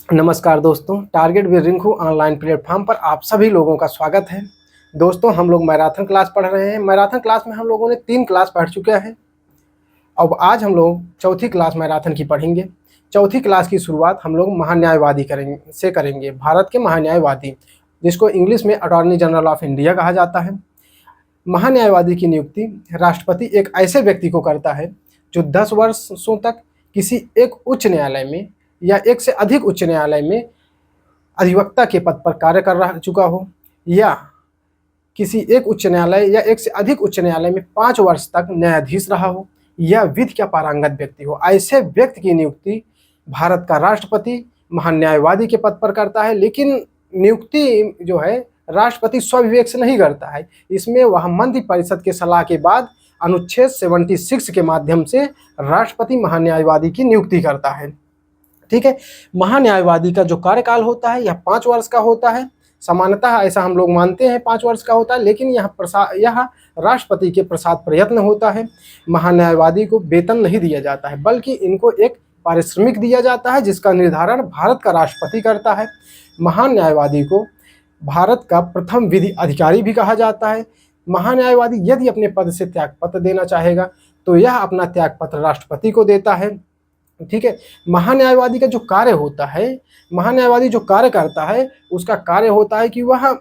नमस्कार दोस्तों, target with Rinku online platform पर आप सभी लोगों का स्वागत है। दोस्तों, हम लोग मैराथन क्लास पढ़ रहे हैं। मैराथन क्लास में हम लोगों ने 3 क्लास पढ़ चुके हैं। अब आज हम लोग चौथी क्लास मैराथन की पढ़ेंगे। चौथी क्लास की शुरुआत हम लोग महान्यायवादी करेंगे। भारत के महान्यायवादी, जिसको इंग्लिश में अटॉर्नी जनरल ऑफ इंडिया कहा जाता है। महान्यायवादी की नियुक्ति राष्ट्रपति एक ऐसे व्यक्ति को करता है जो 10 वर्षों तक किसी एक उच्च न्यायालय में या एक से अधिक उच्च न्यायालय में अधिवक्ता के पद पर कार्य कर रह चुका हो, या किसी एक उच्च न्यायालय या एक से अधिक उच्च न्यायालय में 5 वर्ष तक न्यायाधीश रहा हो, या विधि का पारंगत व्यक्ति हो। ऐसे व्यक्ति की नियुक्ति भारत का राष्ट्रपति महान्यायवादी के पद पर करता है। लेकिन नियुक्ति जो है राष्ट्रपति स्वविवेक से नहीं करता है। इसमें वह मंत्रिपरिषद के सलाह के बाद अनुच्छेद 76 के माध्यम से राष्ट्रपति महान्यायवादी की नियुक्ति करता है। ठीक है। महान्यायवादी का जो कार्यकाल होता है यह 5 वर्ष का होता है। सामान्यतः ऐसा हम लोग मानते हैं 5 वर्ष का होता है, लेकिन यह राष्ट्रपति के प्रसाद प्रयत्न होता है। महान्यायवादी को वेतन नहीं दिया जाता है, बल्कि इनको एक पारिश्रमिक दिया जाता है, जिसका निर्धारण भारत का राष्ट्रपति करता है। महान्यायवादी को भारत का प्रथम विधि अधिकारी भी कहा जाता है। महान्यायवादी यदि अपने पद से त्यागपत्र देना चाहेगा तो यह अपना त्यागपत्र राष्ट्रपति को देता है। ठीक है। महान्यायवादी का जो कार्य होता है, महान्यायवादी जो कार्य करता है, उसका कार्य होता है कि वह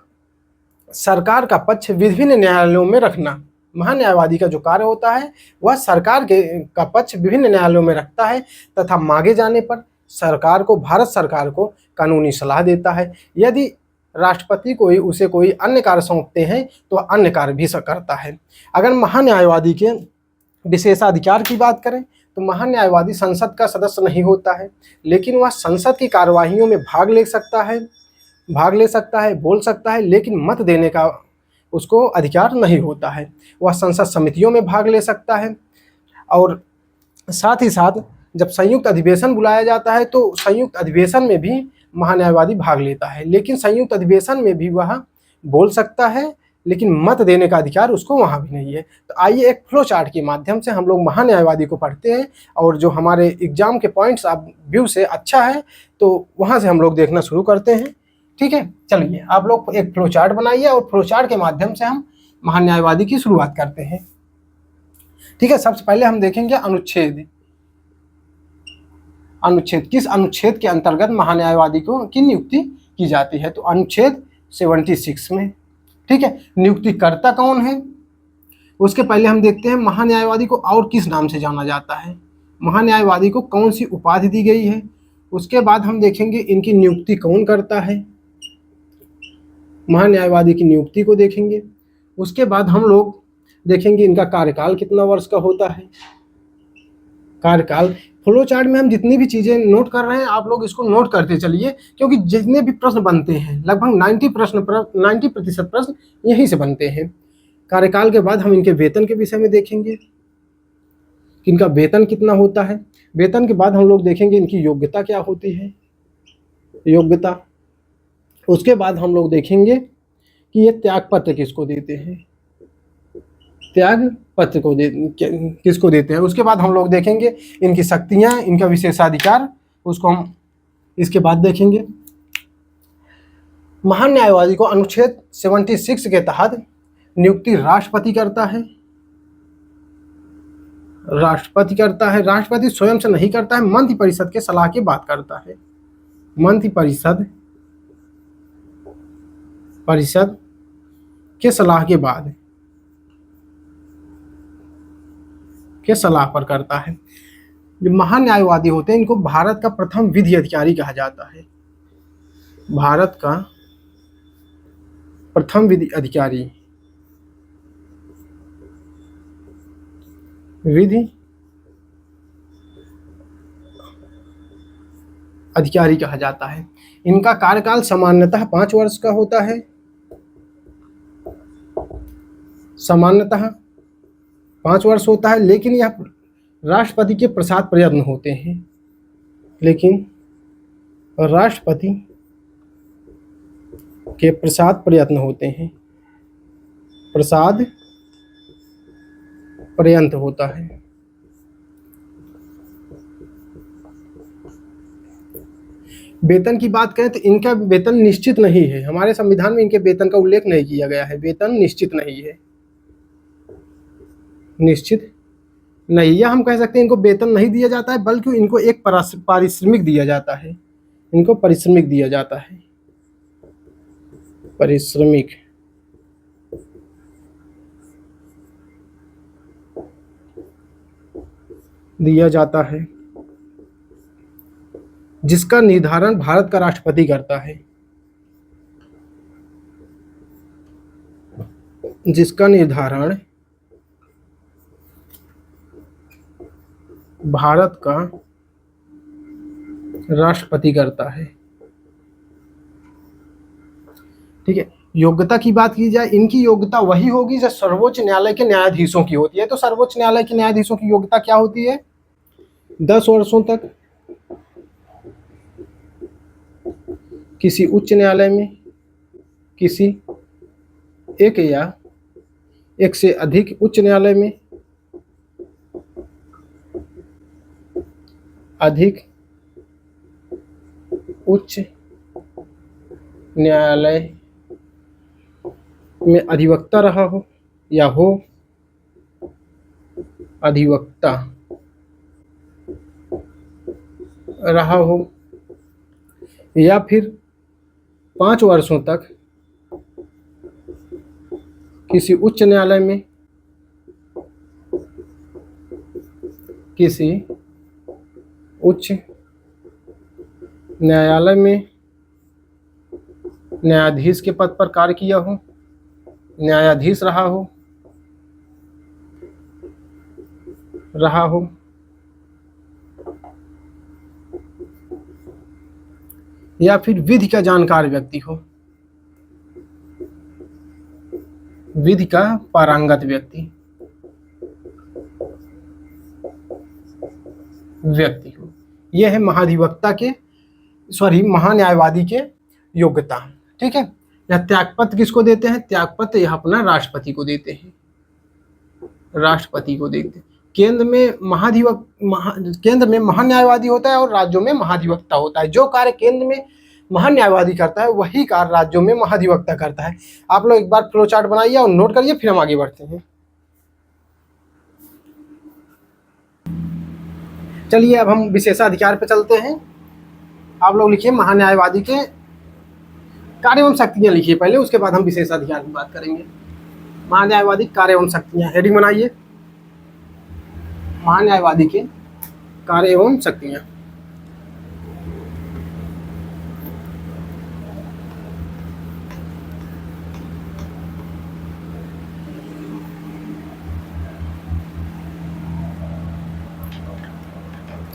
सरकार का पक्ष विभिन्न न्यायालयों में रखना। महान्यायवादी का जो कार्य होता है वह सरकार का पक्ष विभिन्न न्यायालयों में रखता है तथा मांगे जाने पर भारत सरकार को कानूनी सलाह देता है। यदि राष्ट्रपति उसे कोई अन्य कार्य सौंपते हैं तो अन्य कार्य भी करता है। अगर महान्यायवादी के विशेषाधिकार की बात करें तो महान्यायवादी संसद का सदस्य नहीं होता है, लेकिन वह संसद की कार्यवाहियों में भाग ले सकता है, बोल सकता है, लेकिन मत देने का उसको अधिकार नहीं होता है। वह संसद समितियों में भाग ले सकता है, और साथ ही साथ जब संयुक्त अधिवेशन बुलाया जाता है तो संयुक्त अधिवेशन में भी महान्यायवादी भाग लेता है, लेकिन संयुक्त अधिवेशन में भी वह बोल सकता है, लेकिन मत देने का अधिकार उसको वहाँ भी नहीं है। तो आइए एक फ्लो चार्ट के माध्यम से हम लोग महान्यायवादी को पढ़ते हैं, और जो हमारे एग्जाम के पॉइंट्स आप व्यू से अच्छा है तो वहाँ से हम लोग देखना शुरू करते हैं। ठीक है, चलिए आप लोग एक फ्लो चार्ट बनाइए और फ्लो चार्ट के माध्यम से हम महान्यायवादी की शुरुआत करते हैं। ठीक है, सबसे पहले हम देखेंगे अनुच्छेद। किस अनुच्छेद के अंतर्गत महान्यायवादी की नियुक्ति की जाती है, तो अनुच्छेद 76 में। ठीक है, नियुक्तिकर्ता कौन है उसके पहले हम देखते हैं महान्यायवादी को और किस नाम से जाना जाता है, महान्यायवादी को कौन सी उपाधि दी गई है। उसके बाद हम देखेंगे इनकी नियुक्ति कौन करता है, महान्यायवादी की नियुक्ति को देखेंगे। उसके बाद हम लोग देखेंगे इनका कार्यकाल कितना वर्ष का होता है। कार्यकाल फ्लो चार्ट में हम जितनी भी चीज़ें नोट कर रहे हैं आप लोग इसको नोट करते चलिए, क्योंकि जितने भी प्रश्न बनते हैं लगभग 90% प्रश्न यहीं से बनते हैं। कार्यकाल के बाद हम इनके वेतन के विषय में देखेंगे कि इनका वेतन कितना होता है। वेतन के बाद हम लोग देखेंगे इनकी योग्यता क्या होती है, योग्यता। उसके बाद हम लोग देखेंगे कि ये त्यागपत्र किसको देते हैं, त्याग पत्र को किसको देते हैं। उसके बाद हम लोग देखेंगे इनकी शक्तियां, इनका विशेषाधिकार, उसको हम इसके बाद देखेंगे। महान्यायवादी को अनुच्छेद 76 के तहत नियुक्ति राष्ट्रपति करता है। राष्ट्रपति स्वयं से नहीं करता है, मंत्रिपरिषद के सलाह की बात करता है। मंत्रिपरिषद के सलाह के बाद के सलाह पर करता है। जो महान्यायवादी होते हैं इनको भारत का प्रथम विधि अधिकारी कहा जाता है। भारत का प्रथम विधि अधिकारी, विधि अधिकारी कहा जाता है। इनका कार्यकाल सामान्यतः 5 वर्ष का होता है, सामान्यतः 5 वर्ष होता है, लेकिन यह राष्ट्रपति के प्रसाद प्रयत्न होते हैं, लेकिन राष्ट्रपति के प्रसाद प्रयत्न होते हैं, प्रसाद पर्यंत होता है। वेतन की बात करें तो इनका वेतन निश्चित नहीं है, हमारे संविधान में इनके वेतन का उल्लेख नहीं किया गया है। वेतन निश्चित नहीं है, निश्चित नहीं, या हम कह सकते हैं इनको वेतन नहीं दिया जाता है, बल्कि इनको एक पारिश्रमिक दिया जाता है, इनको पारिश्रमिक दिया जाता है, पारिश्रमिक दिया जाता है, जिसका निर्धारण भारत का राष्ट्रपति करता है, जिसका निर्धारण भारत का राष्ट्रपति करता है। ठीक है, योग्यता की बात की जाए, इनकी योग्यता वही होगी जो सर्वोच्च न्यायालय के न्यायाधीशों की होती है। तो सर्वोच्च न्यायालय के न्यायाधीशों की योग्यता क्या होती है? 10 वर्षों तक किसी उच्च न्यायालय में, किसी एक या एक से अधिक उच्च न्यायालय में, अधिक उच्च न्यायालय में अधिवक्ता रहा हो या हो अधिवक्ता रहा हो, या फिर 5 वर्षों तक किसी उच्च न्यायालय में, किसी उच्च न्यायालय में न्यायाधीश के पद पर कार्य किया हो, न्यायाधीश रहा हो, या फिर विधि का जानकार व्यक्ति हो, विधि का पारंगत व्यक्ति हो। यह है महाधिवक्ता के महान्यायवादी के योग्यता। ठीक है, यह त्यागपत्र किसको देते हैं? त्यागपत्र यह अपना राष्ट्रपति को देते हैं, राष्ट्रपति को देते हैं। केंद्र में महान्यायवादी होता है और राज्यों में महाधिवक्ता होता है। जो कार्य केंद्र में महान्यायवादी करता है वही कार्य राज्यों में महाधिवक्ता करता है। आप लोग एक बार फ्लो चार्ट बनाइए और नोट करिए, फिर हम आगे बढ़ते हैं। चलिए अब हम विशेषाधिकार पे चलते हैं। आप लोग लिखिए महान्यायवादी के कार्य एवं शक्तियां लिखिए पहले, उसके बाद हम विशेषाधिकार की बात करेंगे। महान्यायवादी कार्य एवं शक्तियां, हेडिंग बनाइए, महान्यायवादी के कार्य एवं शक्तियां।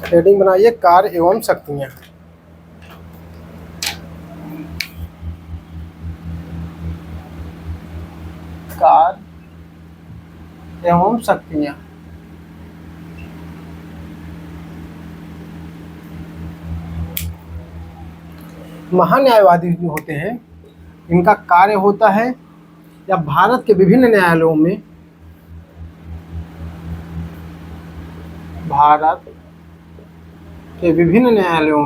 हेडिंग बनाइए कार्य एवं शक्तियां। कार्य एवं शक्तियां। महान्यायवादी जो होते हैं इनका कार्य होता है या भारत के विभिन्न न्यायालयों में, भारत के विभिन्न न्यायालयों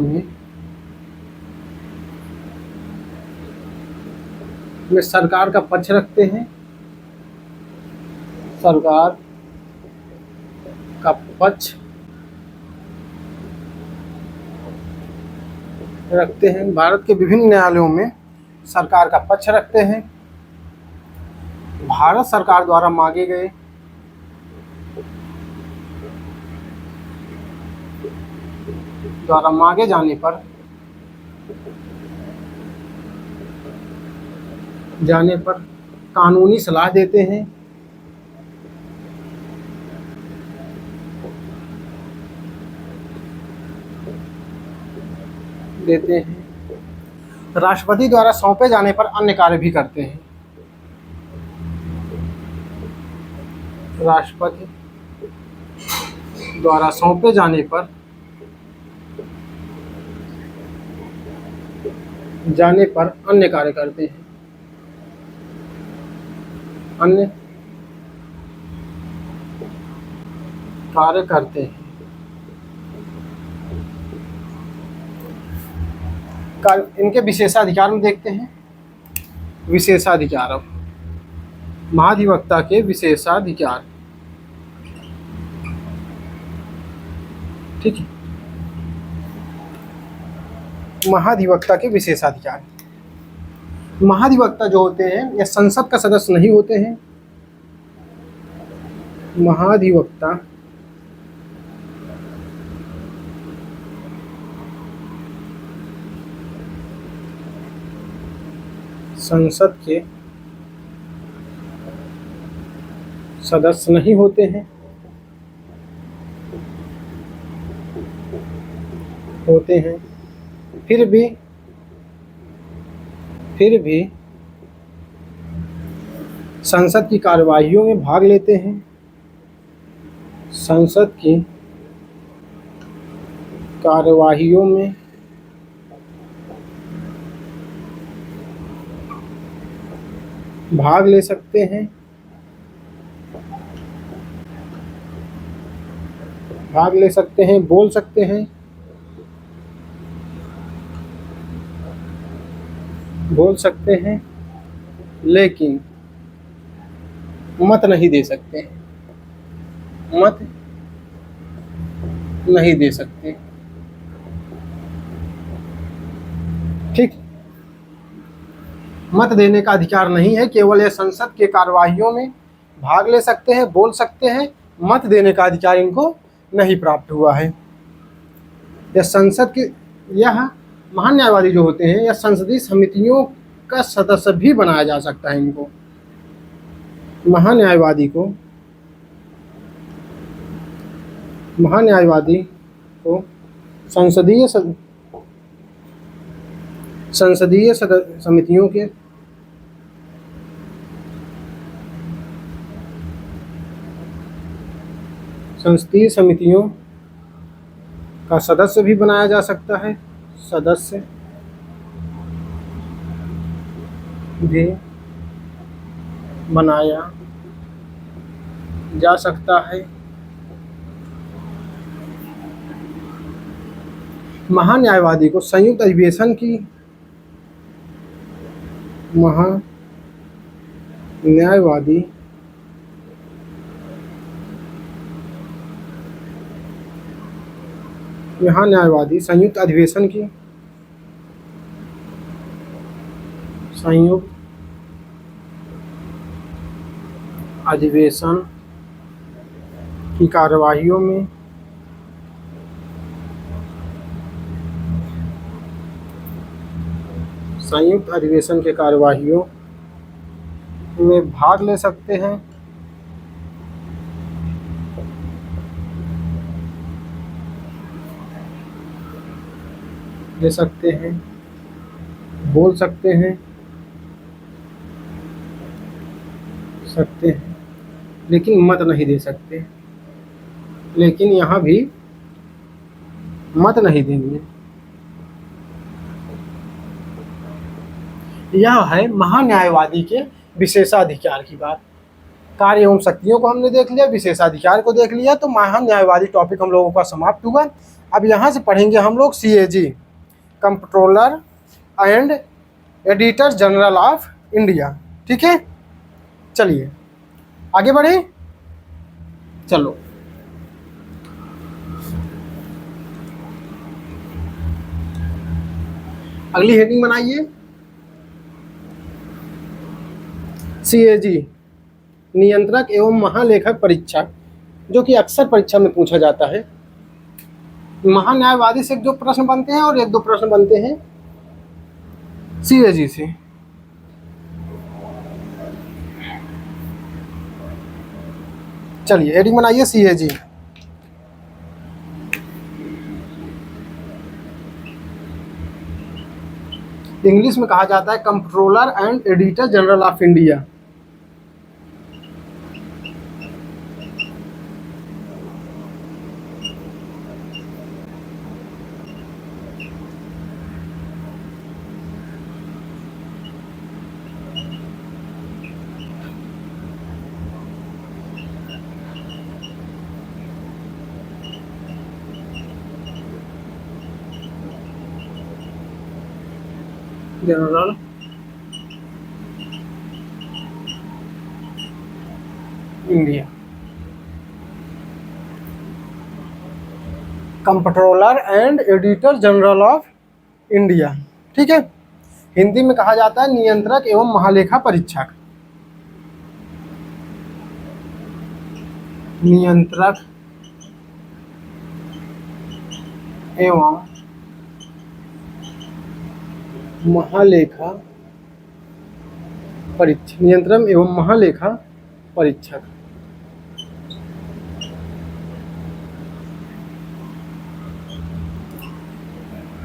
में वे सरकार का पक्ष रखते हैं, सरकार का पक्ष रखते हैं। भारत के विभिन्न न्यायालयों में सरकार का पक्ष रखते हैं। भारत सरकार द्वारा मांगे जाने पर कानूनी सलाह देते हैं, राष्ट्रपति द्वारा सौंपे जाने पर अन्य कार्य भी करते हैं। राष्ट्रपति द्वारा सौंपे जाने पर अन्य कार्य करते हैं, अन्य कार्य करते हैं। इनके विशेषाधिकार में देखते हैं। विशेषाधिकार, अब महाधिवक्ता के विशेषाधिकार, ठीक है। महाधिवक्ता के विशेषाधिकार, महाधिवक्ता जो होते हैं ये संसद का सदस्य नहीं होते हैं। महाधिवक्ता संसद के सदस्य नहीं होते हैं, होते हैं, फिर भी संसद की कार्यवाहियों में भाग लेते हैं। संसद की कार्यवाहियों में भाग ले सकते हैं, भाग ले सकते हैं, बोल सकते हैं, बोल सकते हैं, लेकिन मत नहीं दे सकते, मत नहीं दे सकते, ठीक। मत देने का अधिकार नहीं है, केवल ये संसद के कार्यवाहियों में भाग ले सकते हैं, बोल सकते हैं, मत देने का अधिकार इनको नहीं प्राप्त हुआ है। यह संसद के, यह महान न्यायवादी जो होते हैं, यह संसदीय समितियों का सदस्य भी बनाया जा सकता है। इनको, महान्यायवादी को, महान्यायवादी को संसदीय समितियों के संसदीय समितियों का सदस्य भी बनाया जा सकता है, सदस्य भी बनाया जा सकता है। महान्यायवादी को संयुक्त अधिवेशन की, महान्यायवादी संयुक्त अधिवेशन की, संयुक्त अधिवेशन की कार्यवाहियों में संयुक्त अधिवेशन के कार्यवाहियों में भाग ले सकते हैं, ले सकते हैं, बोल सकते हैं, लेकिन मत नहीं दे सकते, लेकिन यहाँ भी मत नहीं देंगे। यह है महान्यायवादी के विशेषाधिकार की बात। कार्य एवं शक्तियों को हमने देख लिया, विशेषाधिकार को देख लिया, तो महान्यायवादी टॉपिक हम लोगों का समाप्त हुआ। अब यहाँ से पढ़ेंगे हम लोग CAG, comptroller and editor general of India, ठीक है। चलिए आगे बढ़े, चलो। अगली हेडिंग बनाइए, CAG नियंत्रक एवं महालेखक परीक्षा, जो कि अक्सर परीक्षा में पूछा जाता है। महान्यायवादी से 1-2 प्रश्न बनते हैं और 1-2 प्रश्न बनते हैं CAG से। चलिए हेडिंग बनाइए CAG। इंग्लिश में कहा जाता है comptroller and editor general of India. General India, comptroller and editor general of India. ठीक है, हिंदी में कहा जाता है नियंत्रक एवं महालेखा परीक्षक। नियंत्रक एवं महालेखा परीक्षक, नियंत्रण एवं महालेखा परीक्षक।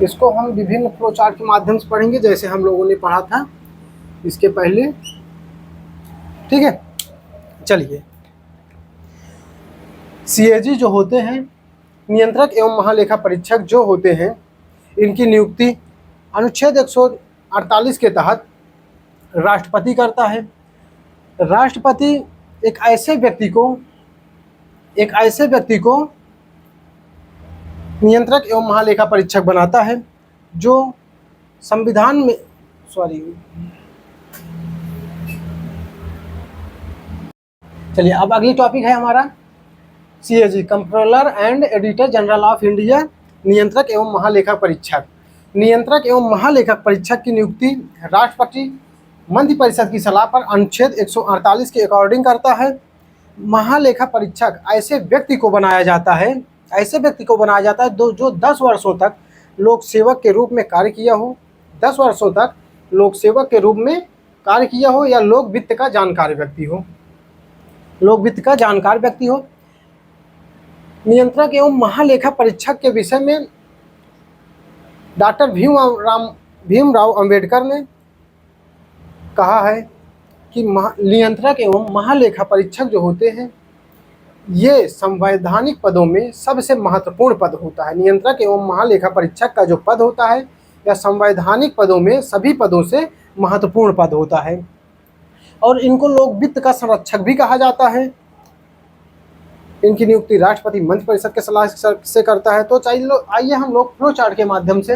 इसको हम विभिन्न फ्लो चार्ट के माध्यम से पढ़ेंगे, जैसे हम लोगों ने पढ़ा था इसके पहले। ठीक है, चलिए। सीएजी जो होते हैं, नियंत्रक एवं महालेखा परीक्षक जो होते हैं, इनकी नियुक्ति अनुच्छेद 148 के तहत राष्ट्रपति करता है। राष्ट्रपति एक ऐसे व्यक्ति को नियंत्रक एवं महालेखा परीक्षक बनाता है जो संविधान में चलिए, अब अगली टॉपिक है हमारा CAG, comptroller and editor general of India, नियंत्रक एवं महालेखा परीक्षक। नियंत्रक एवं महालेखा परीक्षक की नियुक्ति राष्ट्रपति मंत्रिपरिषद की सलाह पर अनुच्छेद 148 के अकॉर्डिंग करता है। महालेखा परीक्षक ऐसे व्यक्ति को बनाया जाता है जो 10 वर्षों तक लोक सेवक के रूप में कार्य किया हो, 10 वर्षों तक लोक सेवक के रूप में कार्य किया हो, या लोक वित्त का जानकार व्यक्ति हो। नियंत्रक एवं महालेखा परीक्षक के विषय में डॉक्टर भीमराव अंबेडकर ने कहा है कि नियंत्रक एवं महालेखा परीक्षक जो होते हैं, ये संवैधानिक पदों में सबसे महत्वपूर्ण पद होता है। नियंत्रक एवं महालेखा परीक्षक का जो पद होता है, यह संवैधानिक पदों में सभी पदों से महत्वपूर्ण पद होता है, और इनको लोक वित्त का संरक्षक भी कहा जाता है। इनकी नियुक्ति राष्ट्रपति मंत्रिपरिषद के सलाह से करता है। तो आइए हम लोग फ्लो चार्ट के माध्यम से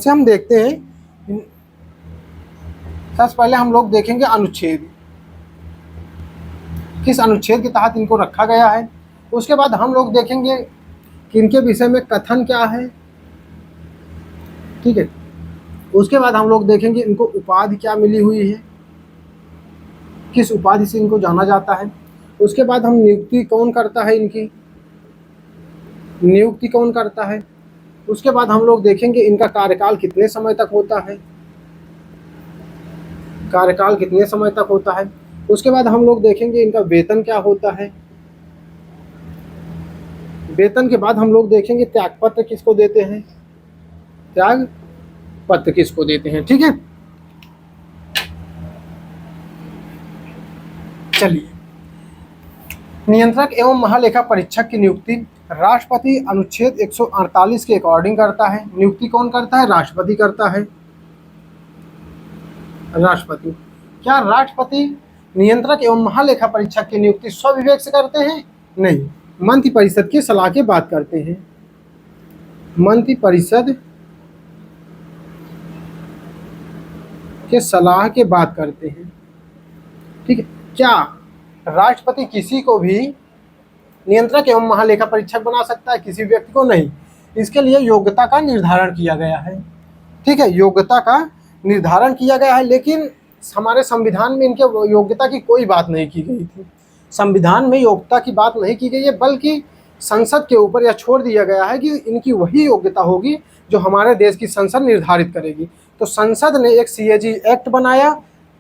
हम देखते हैं। सबसे पहले हम लोग देखेंगे अनुच्छेद, किस अनुच्छेद के तहत इनको रखा गया है। उसके बाद हम लोग देखेंगे कि इनके विषय में कथन क्या है। ठीक है, उसके बाद हम लोग देखेंगे इनको उपाधि क्या मिली हुई है, किस उपाधि से इनको जाना जाता है। उसके बाद हम नियुक्ति कौन करता है, उसके बाद हम लोग देखेंगे इनका कार्यकाल कितने समय तक होता है। उसके बाद हम लोग देखेंगे इनका वेतन क्या होता है। वेतन के बाद हम लोग देखेंगे त्यागपत्र किसको देते हैं। ठीक है, चलिए। नियंत्रक एवं महालेखा परीक्षक की नियुक्ति राष्ट्रपति अनुच्छेद 148 के अकॉर्डिंग करता है। नियुक्ति कौन करता है? राष्ट्रपति करता है। क्या राष्ट्रपति नियंत्रक एवं महालेखा परीक्षक की नियुक्ति स्वविवेक से करते हैं? नहीं, मंत्रिपरिषद की सलाह के बाद करते हैं। मंत्रिपरिषद के सलाह के बाद करते हैं। ठीक है, क्या राष्ट्रपति किसी को भी नियंत्रक एवं महालेखा परीक्षक बना सकता है? किसी व्यक्ति को नहीं। इसके लिए योग्यता का निर्धारण किया गया है। ठीक है, योग्यता का निर्धारण किया गया है, लेकिन हमारे संविधान में इनके योग्यता की कोई बात नहीं की गई थी। संविधान में योग्यता की बात नहीं की गई है, बल्कि संसद के ऊपर यह छोड़ दिया गया है कि इनकी वही योग्यता होगी जो हमारे देश की संसद निर्धारित करेगी। तो संसद ने एक सीएजी एक्ट बनाया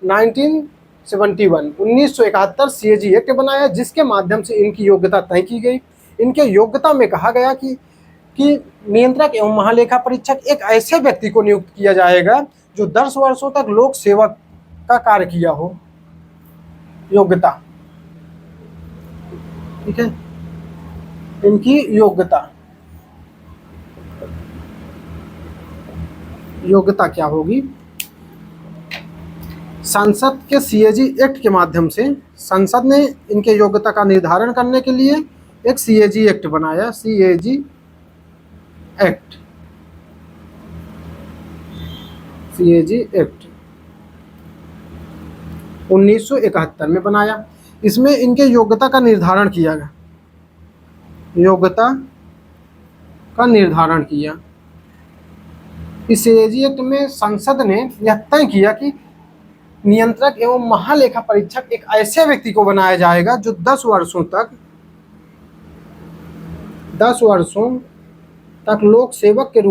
1971 सीएजी एक्ट बनाया, जिसके माध्यम से इनकी योग्यता तय की गई। इनके योग्यता में कहा गया कि नियंत्रक एवं महालेखा परीक्षक एक ऐसे व्यक्ति को नियुक्त किया जाएगा जो 10 वर्षों तक लोक सेवक का कार्य किया हो। योग्यता, ठीक है, इनकी योग्यता क्या होगी? संसद के सीएजी एक्ट के माध्यम से संसद ने इनके योग्यता का निर्धारण करने के लिए एक सीएजी एक्ट बनाया, सीएजी एक्ट। CAG एक्ट 1971 में बनाया। इसमें इनके योग्यता का निर्धारण किया गया, योग्यता का निर्धारण किया। इस CAG एक्ट में संसद ने यह तय किया कि नियंत्रक एवं महालेखा परीक्षक एक ऐसे व्यक्ति को बनाया जाएगा जो 10 वर्षों तक लोक सेवक के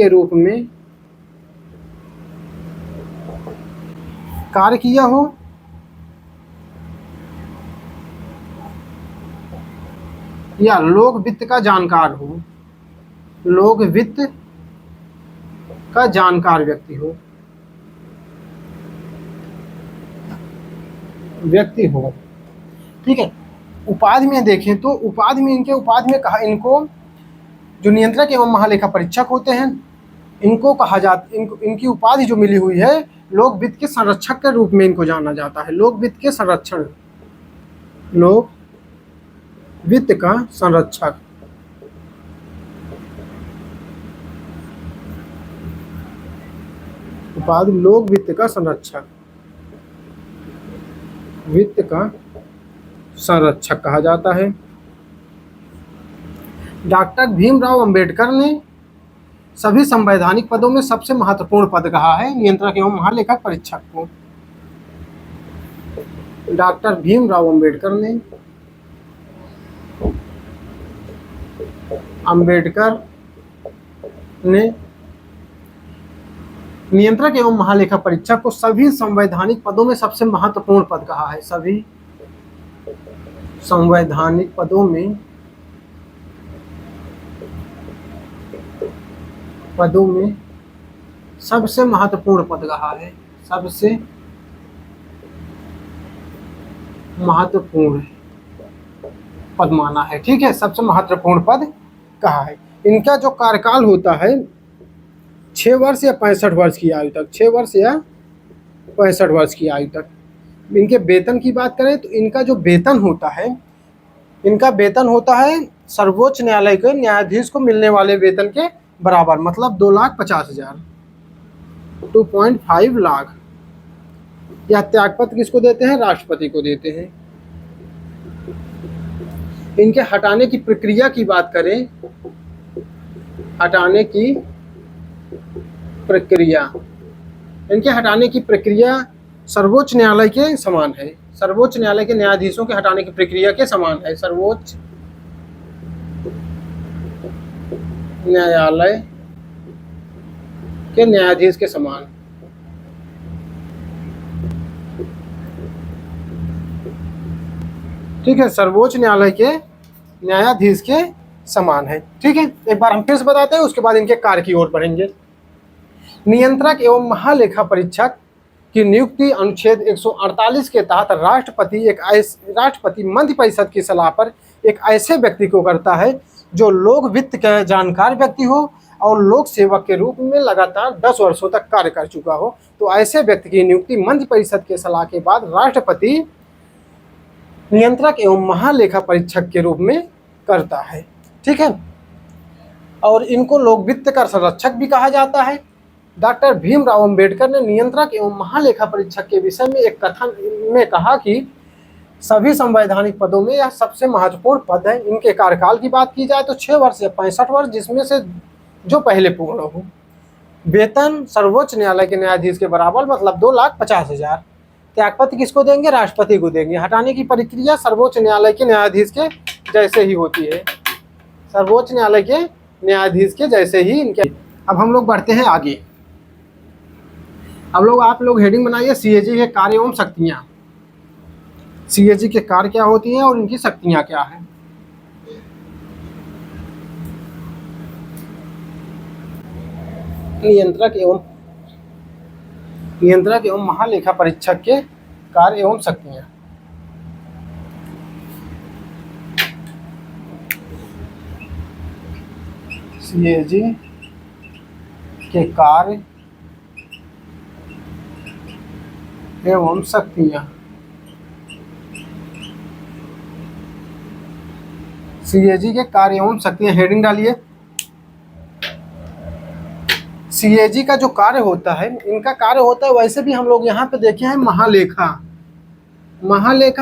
रूप में कार्य किया हो या लोक वित्त का जानकार हो, लोक वित्त का जानकार व्यक्ति हो। ठीक है। उपाधि में देखें तो उपाधि में कहा, इनको जो नियंत्रक एवं महालेखा परीक्षक होते हैं इनको कहा जाता, इनकी उपाधि जो मिली हुई है लोक वित्त के संरक्षक के रूप में इनको जाना जाता है। लोक वित्त के संरक्षण, लोक वित्त का संरक्षक। उपाधि लोक वित्त का संरक्षक, वित्त का संरक्षक कहा जाता है। डॉक्टर भीमराव अंबेडकर ने सभी संवैधानिक पदों में सबसे महत्वपूर्ण पद कहा है नियंत्रक एवं महालेखा परीक्षक को। डॉक्टर भीमराव अंबेडकर ने नियंत्रक एवं महालेखा परीक्षक को सभी संवैधानिक पदों में सबसे महत्वपूर्ण पद कहा है। सभी संवैधानिक पदों में सबसे महत्वपूर्ण पद कहा है, सबसे महत्वपूर्ण पद माना है। ठीक है, सबसे महत्वपूर्ण पद कहा है। इनका जो कार्यकाल होता है 6 वर्ष या 65 वर्ष की आयु तक, 6 वर्ष या 65 वर्ष की आयु तक। इनके वेतन की बात करें तो इनका जो वेतन होता है सर्वोच्च न्यायालय के न्यायाधीश को मिलने वाले वेतन के बराबर, मतलब 2,50,000, 2.5 लाख। यह त्यागपत्र किसको देते हैं? राष्ट्रपति को देते हैं। इनके हटाने की प्रक्रिया की बात करें, इनके हटाने की प्रक्रिया सर्वोच्च न्यायालय के समान है, सर्वोच्च न्यायालय के न्यायाधीशों के हटाने की प्रक्रिया के समान है, सर्वोच्च न्यायालय के न्यायाधीश के समान। ठीक है, सर्वोच्च न्यायालय के न्यायाधीश के समान है। ठीक है, एक बार हम फिर से बताते हैं, उसके बाद इनके कार्य की ओर बढ़ेंगे। नियंत्रक एवं महालेखा परीक्षक की नियुक्ति अनुच्छेद 148 के तहत राष्ट्रपति मंत्रिपरिषद की सलाह पर एक ऐसे व्यक्ति को करता है जो लोक वित्त का जानकार व्यक्ति हो और लोक सेवक के रूप में लगातार 10 वर्षों तक कार्य कर चुका हो। तो ऐसे व्यक्ति की नियुक्ति मंत्रिपरिषद के सलाह के बाद राष्ट्रपति नियंत्रक एवं महालेखा परीक्षक के रूप में करता है। ठीक है, और इनको लोक वित्त का संरक्षक भी कहा जाता है। डॉक्टर भीमराव अंबेडकर ने नियंत्रक एवं महालेखा परीक्षक के विषय में एक कथन में कहा कि सभी संवैधानिक पदों में यह सबसे महत्वपूर्ण पद है। इनके कार्यकाल की बात की जाए तो 6 वर्ष या 65 वर्ष, जिसमें से जो पहले पूर्ण हो। वेतन सर्वोच्च न्यायालय के न्यायाधीश के बराबर, मतलब 2,50,000। त्यागपत्र किसको देंगे? राष्ट्रपति को देंगे। हटाने की प्रक्रिया सर्वोच्च न्यायालय के न्यायाधीश के जैसे ही होती है, सर्वोच्च न्यायालय के न्यायाधीश के जैसे ही इनके। अब हम लोग बढ़ते हैं आगे। आप लोग हेडिंग बनाइए CAG के कार्य एवं शक्तियाँ। CAG के कार्य क्या होती हैं और इनकी शक्तियाँ क्या हैं। नियंत्रक एवं महालेखा परीक्षक के कार्य एवं शक्तियाँ। CAG के कार्य एवं शक्तियाँ। CAG के कार्य एवं शक्तियाँ, हेडिंग डालिए। सीएजी का जो कार्य होता है, इनका कार्य होता है, वैसे भी हम लोग यहाँ पे देखे हैं महालेखा,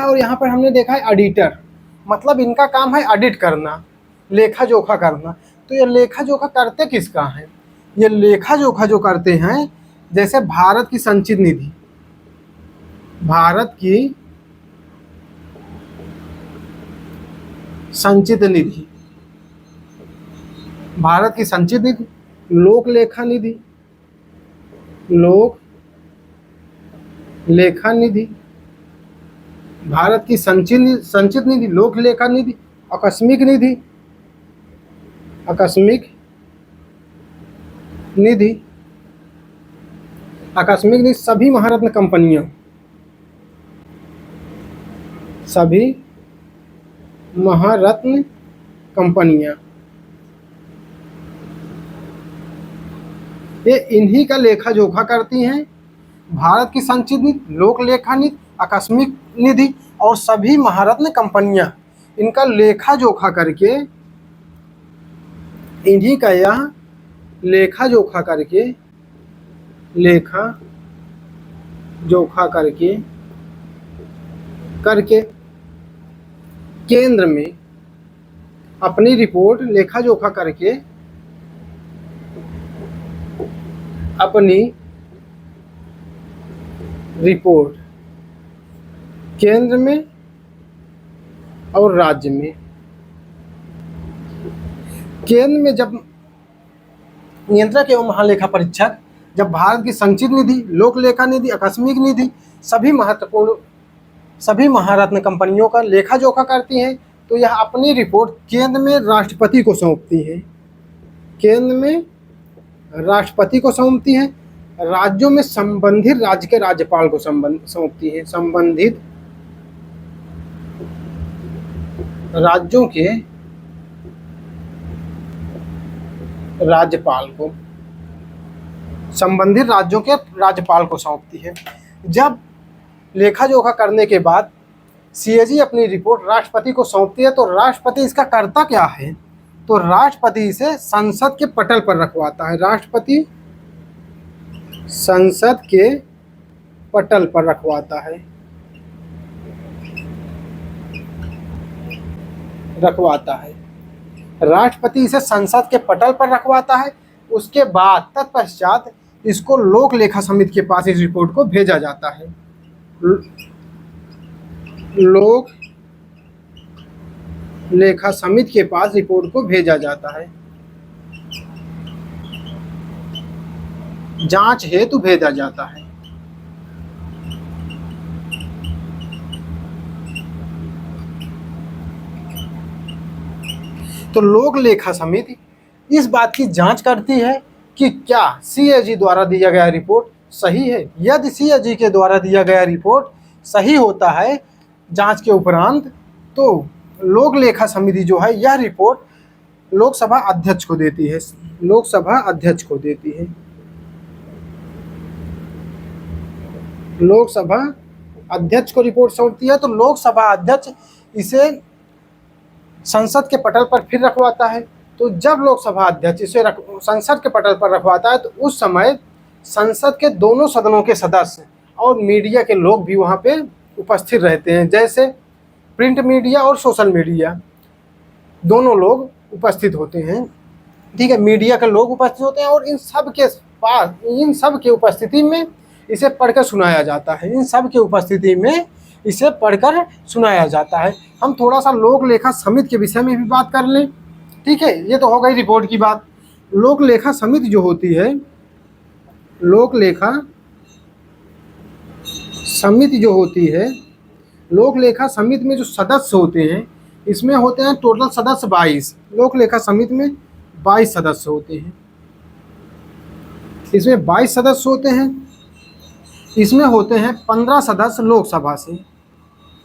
और यहाँ पर हमने देखा है ऑडिटर, मतलब इनका काम है ऑडिट करना, लेखा जोखा करना। तो ये लेखा जोखा करते किसका है? ये लेखा जोखा जो करते हैं, जैसे भारत की संचित निधि, भारत की संचित निधि, भारत की संचित निधि, लोक लेखा निधि, लोक लेखा निधि, भारत की संचित निधि, लोक लेखा निधि, आकस्मिक निधि, आकस्मिक निधि, आकस्मिक निधि, सभी महारत्न कंपनियां, सभी महारत्न कंपनियां, ये इन्हीं का लेखा जोखा करती हैं। भारत की संचित निधि, लोक लेखा निधि, आकस्मिक निधि और सभी महारत्न कंपनियां, इनका लेखा जोखा करके, इन्हीं का यह लेखा जोखा करके, लेखा जोखा करके केंद्र में अपनी रिपोर्ट, लेखा जोखा करके अपनी रिपोर्ट केंद्र में और राज्य में, केंद्र में जब नियंत्रक एवं महालेखा परीक्षक जब भारत की संचित निधि, लोक लेखा निधि, आकस्मिक निधि, सभी महारत्न कंपनियों का लेखा जोखा करती हैं, तो यह अपनी रिपोर्ट केंद्र में राष्ट्रपति को सौंपती है, केंद्र में राष्ट्रपति को सौंपती है, राज्यों में संबंधित राज्य के राज्यपाल को सौंपती है, संबंधित राज्यों के राज्यपाल को, संबंधित राज्यों के राज्यपाल को सौंपती है। जब लेखा जोखा करने के बाद सीएजी अपनी रिपोर्ट राष्ट्रपति को सौंपती है, तो राष्ट्रपति इसका करता क्या है? तो राष्ट्रपति इसे संसद के पटल पर रखवाता है, राष्ट्रपति संसद के पटल पर रखवाता है, राष्ट्रपति इसे संसद के पटल पर रखवाता है। उसके बाद तत्पश्चात इसको लोक लेखा समिति के पास इस रिपोर्ट को भेजा जाता है, लोक लेखा समिति के पास रिपोर्ट को भेजा जाता है, जांच हेतु भेजा जाता है। तो लोक लेखा समिति इस बात की जांच करती है कि क्या सीएजी द्वारा दिया गया रिपोर्ट सही है। यदि सीएजी के द्वारा दिया गया रिपोर्ट सही होता है जांच के उपरांत, तो लोक लेखा समिति जो है यह रिपोर्ट लोकसभा अध्यक्ष को देती है, लोकसभा अध्यक्ष को देती है, लोकसभा अध्यक्ष को रिपोर्ट सौंपती है। तो लोकसभा अध्यक्ष इसे संसद के पटल पर फिर रखवाता है। तो जब लोकसभा अध्यक्ष इसे संसद के पटल पर रखवाता है, तो उस समय संसद के दोनों सदनों के सदस्य और मीडिया के लोग भी वहाँ पे उपस्थित रहते हैं, जैसे प्रिंट मीडिया और सोशल मीडिया, दोनों लोग उपस्थित होते हैं। ठीक है, मीडिया के लोग उपस्थित होते हैं और इन सब के उपस्थिति में इसे पढ़कर सुनाया जाता है, इन सब के उपस्थिति में इसे पढ़कर सुनाया जाता है। हम थोड़ा सा लोक लेखा समिति के विषय में भी बात कर लें। ठीक है, ये तो हो गई रिपोर्ट की बात। लोक लेखा समिति जो होती है, लोक लेखा समिति जो होती है, लोक लेखा समिति में जो सदस्य होते हैं, इसमें होते हैं टोटल सदस्य 22। लोक लेखा समिति में 22 सदस्य होते हैं, इसमें 22 सदस्य होते हैं। इसमें होते हैं 15 सदस्य लोकसभा से,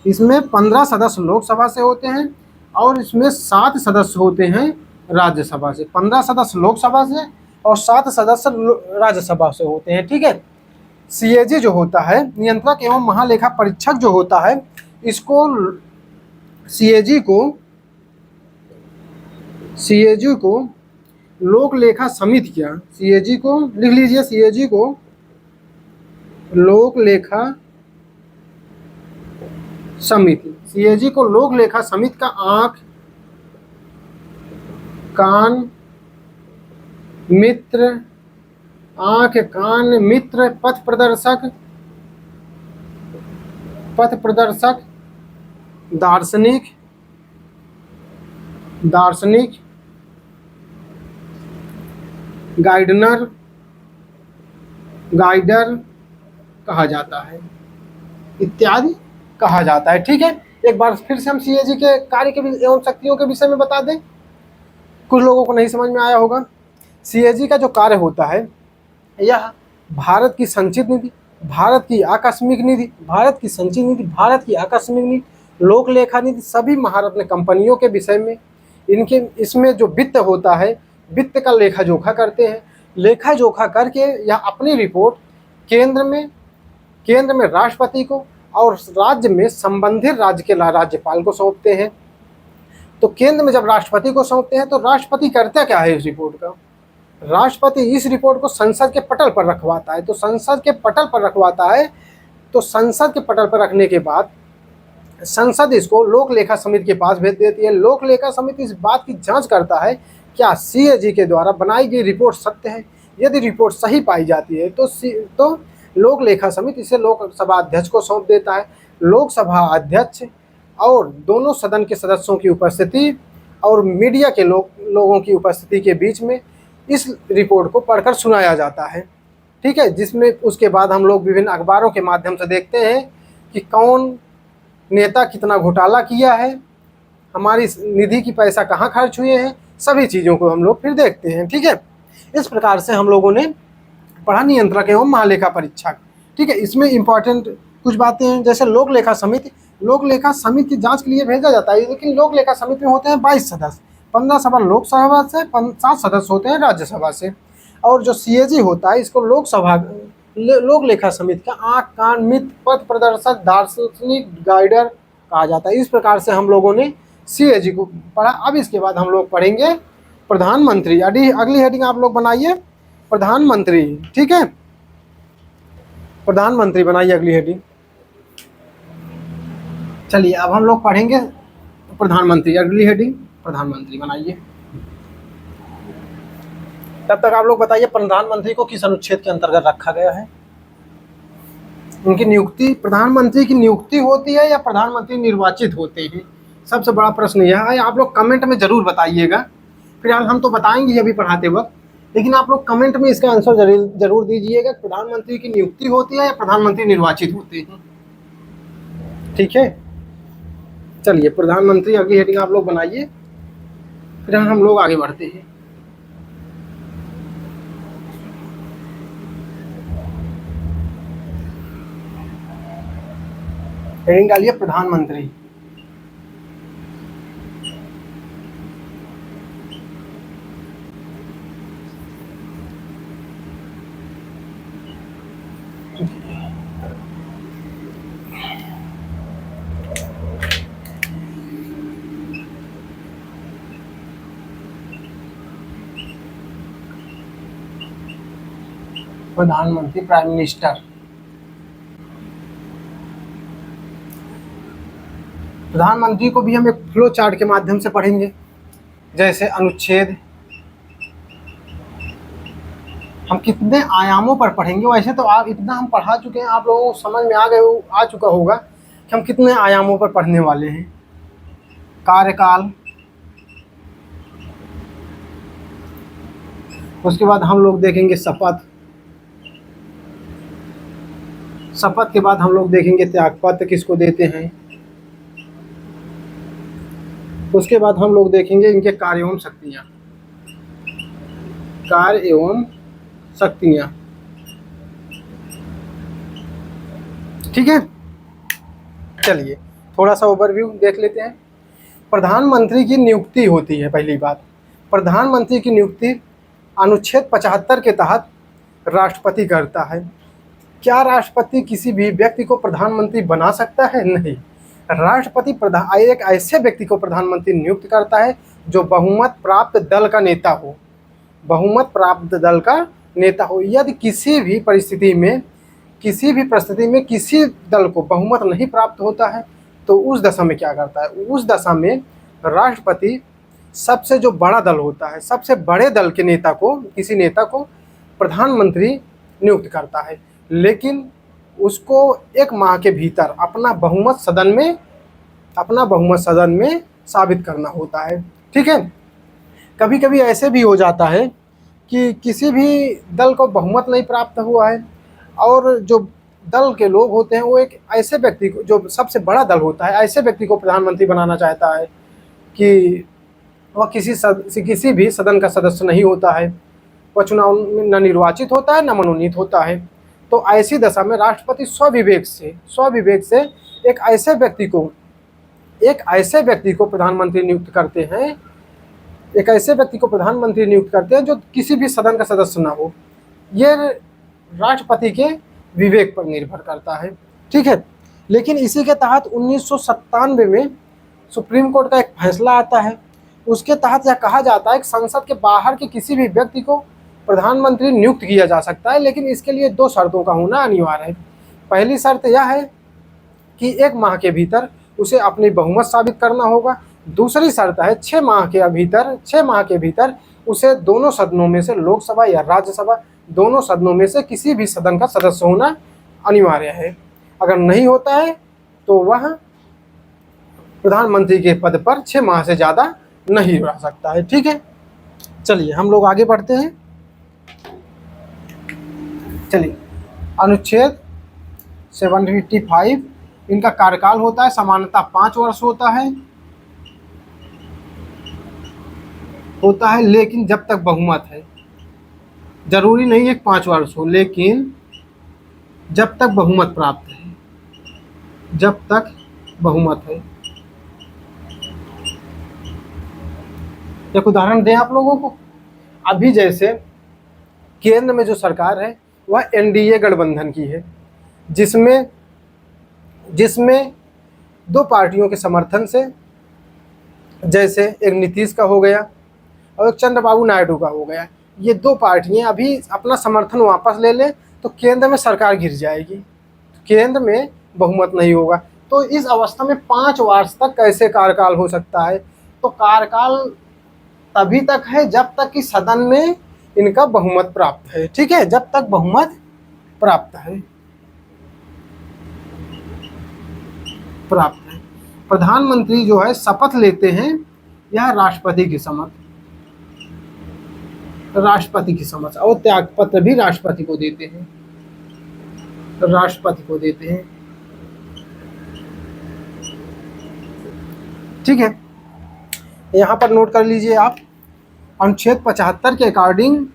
इसमें 15 सदस्य लोकसभा से होते हैं और इसमें 7 सदस्य होते हैं राज्यसभा से। 15 सदस्य लोकसभा से और 7 सदस्य राज्यसभा से होते हैं। ठीक है, सीएजी जो होता है, नियंत्रक एवं महालेखा परीक्षक जो होता है, इसको सीएजी को लोक लेखा समितियां, सीएजी को लिख लीजिए, सीएजी को लोक लेखा समिति, सीएजी को लोक लेखा समिति का आंख कान मित्र, आंख कान मित्र, पथ प्रदर्शक, दार्शनिक, गाइडर कहा जाता है, इत्यादि कहा जाता है। ठीक है, एक बार फिर से हम सीएजी के कार्य के एवं शक्तियों के विषय में बता दें, कुछ लोगों को नहीं समझ में आया होगा। सीएजी का जो कार्य होता है, यह भारत की संचित निधि, भारत की आकस्मिक निधि, लोक लेखा निधि, सभी महारत्न कंपनियों के विषय में इनके इसमें जो वित्त होता है, वित्त का लेखा जोखा करते हैं। लेखा जोखा करके यह अपनी रिपोर्ट केंद्र में राष्ट्रपति को और राज्य में संबंधित राज्य के राज्यपाल को सौंपते हैं। तो केंद्र में जब राष्ट्रपति को सौंपते हैं तो राष्ट्रपति करता क्या है इस रिपोर्ट का? राष्ट्रपति इस रिपोर्ट को संसद के पटल पर रखवाता है। तो संसद के पटल पर रखने के बाद संसद इसको लोक लेखा समिति के पास भेज देती है। लोक लेखा समिति इस बात की जांच करता है क्या सीएजी के द्वारा बनाई गई रिपोर्ट सत्य है। यदि रिपोर्ट सही पाई जाती है तो लोक लेखा समिति इसे लोकसभा अध्यक्ष को सौंप देता है। लोकसभा अध्यक्ष और दोनों सदन के सदस्यों की उपस्थिति और मीडिया के लोगों की उपस्थिति के बीच में इस रिपोर्ट को पढ़कर सुनाया जाता है। ठीक है, जिसमें उसके बाद हम लोग विभिन्न अखबारों के माध्यम से देखते हैं कि कौन नेता कितना घोटाला किया है, हमारी निधि की पैसा कहाँ खर्च हुए हैं, सभी चीज़ों को हम लोग फिर देखते हैं। ठीक है, इस प्रकार से हम लोगों ने पढ़ा नियंत्रक एवं महालेखा परीक्षक। ठीक है, इसमें इंपॉर्टेंट कुछ बातें हैं, जैसे लोक लेखा समिति की जांच के लिए भेजा जाता है, लेकिन लोक लेखा समिति में होते हैं 22 सदस्य, 15 सदस्य लोकसभा से, 7 सदस्य होते हैं राज्यसभा से। और जो सीएजी होता है इसको लोक लेखा समिति का आंख कान मित्र पथ प्रदर्शक दार्शनिक गाइडर कहा जाता है। इस प्रकार से हम लोगों ने सीएजी को पढ़ा। अब इसके बाद हम लोग पढ़ेंगे प्रधानमंत्री। अगली हेडिंग आप लोग बनाइए प्रधानमंत्री। ठीक है, प्रधानमंत्री बनाइए अगली हेडिंग। चलिए अब हम लोग पढ़ेंगे प्रधानमंत्री। अगली हेडिंग प्रधानमंत्री बनाइए। तब तक आप लोग बताइए प्रधानमंत्री को किस अनुच्छेद के अंतर्गत रखा गया है? उनकी नियुक्ति, प्रधानमंत्री की नियुक्ति होती है या प्रधानमंत्री निर्वाचित होते हैं? सबसे बड़ा प्रश्न यह है। आप लोग कमेंट में जरूर बताइएगा। फिलहाल हम तो बताएंगे अभी पढ़ाते वक्त, लेकिन आप लोग कमेंट में इसका आंसर जरूर दीजिएगा। प्रधानमंत्री की नियुक्ति होती है या प्रधानमंत्री निर्वाचित होते हैं? ठीक है, चलिए प्रधानमंत्री अगली हेडिंग आप लोग बनाइए, फिर हम लोग आगे बढ़ते हैं। हेडिंग डालिए प्रधानमंत्री। प्रधानमंत्री प्राइम मिनिस्टर। प्रधानमंत्री को भी हम एक फ्लो चार्ट के माध्यम से पढ़ेंगे, जैसे अनुच्छेद, हम कितने आयामों पर पढ़ेंगे। वैसे तो आप इतना हम पढ़ा चुके हैं, आप लोगों को समझ में आ चुका होगा कि हम कितने आयामों पर पढ़ने वाले हैं। कार्यकाल, उसके बाद हम लोग देखेंगे शपथ के बाद हम लोग देखेंगे त्यागपत्र किसको देते हैं। उसके बाद हम लोग देखेंगे इनके कार्य एवं शक्तियां। ठीक है, चलिए थोड़ा सा ओवरव्यू देख लेते हैं। प्रधानमंत्री की नियुक्ति होती है। पहली बात, प्रधानमंत्री की नियुक्ति अनुच्छेद 75 के तहत राष्ट्रपति करता है। क्या राष्ट्रपति किसी भी व्यक्ति को प्रधानमंत्री बना सकता है? नहीं। राष्ट्रपति एक ऐसे व्यक्ति को प्रधानमंत्री नियुक्त करता है जो बहुमत प्राप्त दल का नेता हो। बहुमत प्राप्त दल का नेता हो। यदि किसी भी परिस्थिति में किसी दल को बहुमत नहीं प्राप्त होता है तो उस दशा में क्या करता है, उस दशा में राष्ट्रपति सबसे जो बड़ा दल होता है, सबसे बड़े दल के नेता को, किसी नेता को प्रधानमंत्री नियुक्त करता है, लेकिन उसको 1 माह के भीतर अपना बहुमत सदन में साबित करना होता है। ठीक है। कभी कभी ऐसे भी हो जाता है कि किसी भी दल को बहुमत नहीं प्राप्त हुआ है और जो दल के लोग होते हैं वो एक ऐसे व्यक्ति को, जो सबसे बड़ा दल होता है, ऐसे व्यक्ति को प्रधानमंत्री बनाना चाहता है कि वह किसी भी सदन का सदस्य नहीं होता है, वह चुनाव में न निर्वाचित होता है न मनोनीत होता है। तो ऐसी दशा में राष्ट्रपति स्वविवेक से एक ऐसे व्यक्ति को प्रधानमंत्री नियुक्त करते हैं जो किसी भी सदन का सदस्य ना हो। ये राष्ट्रपति के विवेक पर निर्भर करता है। ठीक है। लेकिन इसी के तहत 1997 में सुप्रीम कोर्ट का एक फैसला आता है। उसके तहत यह कहा जाता है कि संसद के बाहर के किसी भी व्यक्ति को प्रधानमंत्री नियुक्त किया जा सकता है, लेकिन इसके लिए 2 शर्तों का होना अनिवार्य है। पहली शर्त यह है कि 1 माह के भीतर उसे अपनी बहुमत साबित करना होगा। दूसरी शर्त है 6 माह के भीतर उसे दोनों सदनों में से, लोकसभा या राज्यसभा, दोनों सदनों में से किसी भी सदन का सदस्य होना अनिवार्य है। अगर नहीं होता है तो वह प्रधानमंत्री के पद पर 6 माह से ज़्यादा नहीं रह सकता है। ठीक है। चलिए हम लोग आगे बढ़ते हैं। चलिए, अनुच्छेद 755, इनका कार्यकाल होता है सामान्यतः 5 वर्ष होता है, लेकिन जब तक बहुमत है, जरूरी नहीं है 5 वर्ष हो, लेकिन जब तक बहुमत प्राप्त है। एक उदाहरण दें आप लोगों को। अभी जैसे केंद्र में जो सरकार है वह एनडीए गठबंधन की है, जिसमें 2 पार्टियों के समर्थन से, जैसे एक नीतीश का हो गया और एक चंद्रबाबू नायडू का हो गया, ये 2 पार्टियां अभी अपना समर्थन वापस ले लें तो केंद्र में सरकार गिर जाएगी, केंद्र में बहुमत नहीं होगा। तो इस अवस्था में 5 वर्ष तक कैसे कार्यकाल हो सकता है? तो कार्यकाल तभी तक है जब तक कि सदन में इनका बहुमत प्राप्त है। ठीक है, जब तक बहुमत प्राप्त है। प्रधानमंत्री जो है शपथ लेते हैं, यह राष्ट्रपति की समझ और त्याग पत्र भी राष्ट्रपति को देते हैं। ठीक है, यहाँ पर नोट कर लीजिए आप। अनुच्छेद 75 के अकॉर्डिंग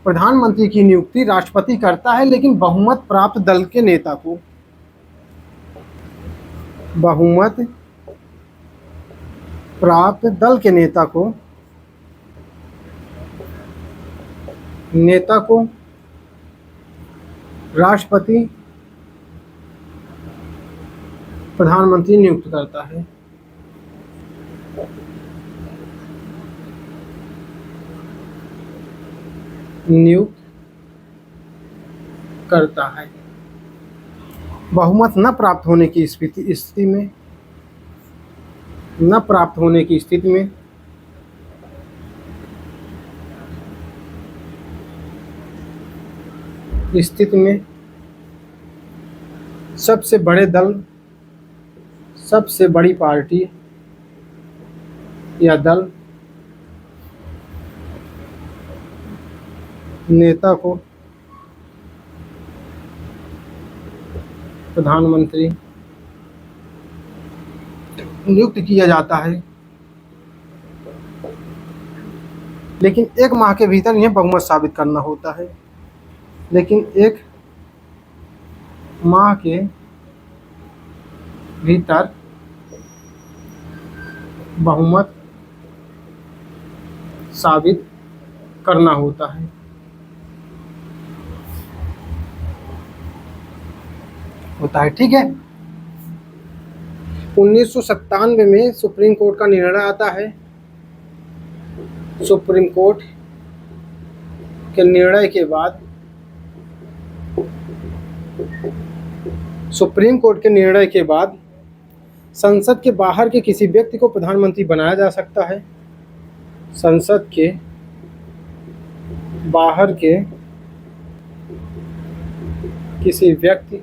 प्रधानमंत्री की नियुक्ति राष्ट्रपति करता है, लेकिन बहुमत प्राप्त दल के नेता को राष्ट्रपति प्रधानमंत्री नियुक्त करता है। बहुमत न प्राप्त होने की स्थिति में सबसे बड़े दल, सबसे बड़ी पार्टी या दल नेता को प्रधानमंत्री नियुक्त किया जाता है, लेकिन 1 माह के भीतर इन्हें बहुमत साबित करना होता है। लेकिन 1 माह के भीतर बहुमत साबित करना होता है। ठीक है। 1997 में सुप्रीम कोर्ट का निर्णय आता है। सुप्रीम कोर्ट के निर्णय के बाद सुप्रीम कोर्ट के निर्णय के बाद संसद के बाहर के किसी व्यक्ति को प्रधानमंत्री बनाया जा सकता है। संसद के बाहर के किसी व्यक्ति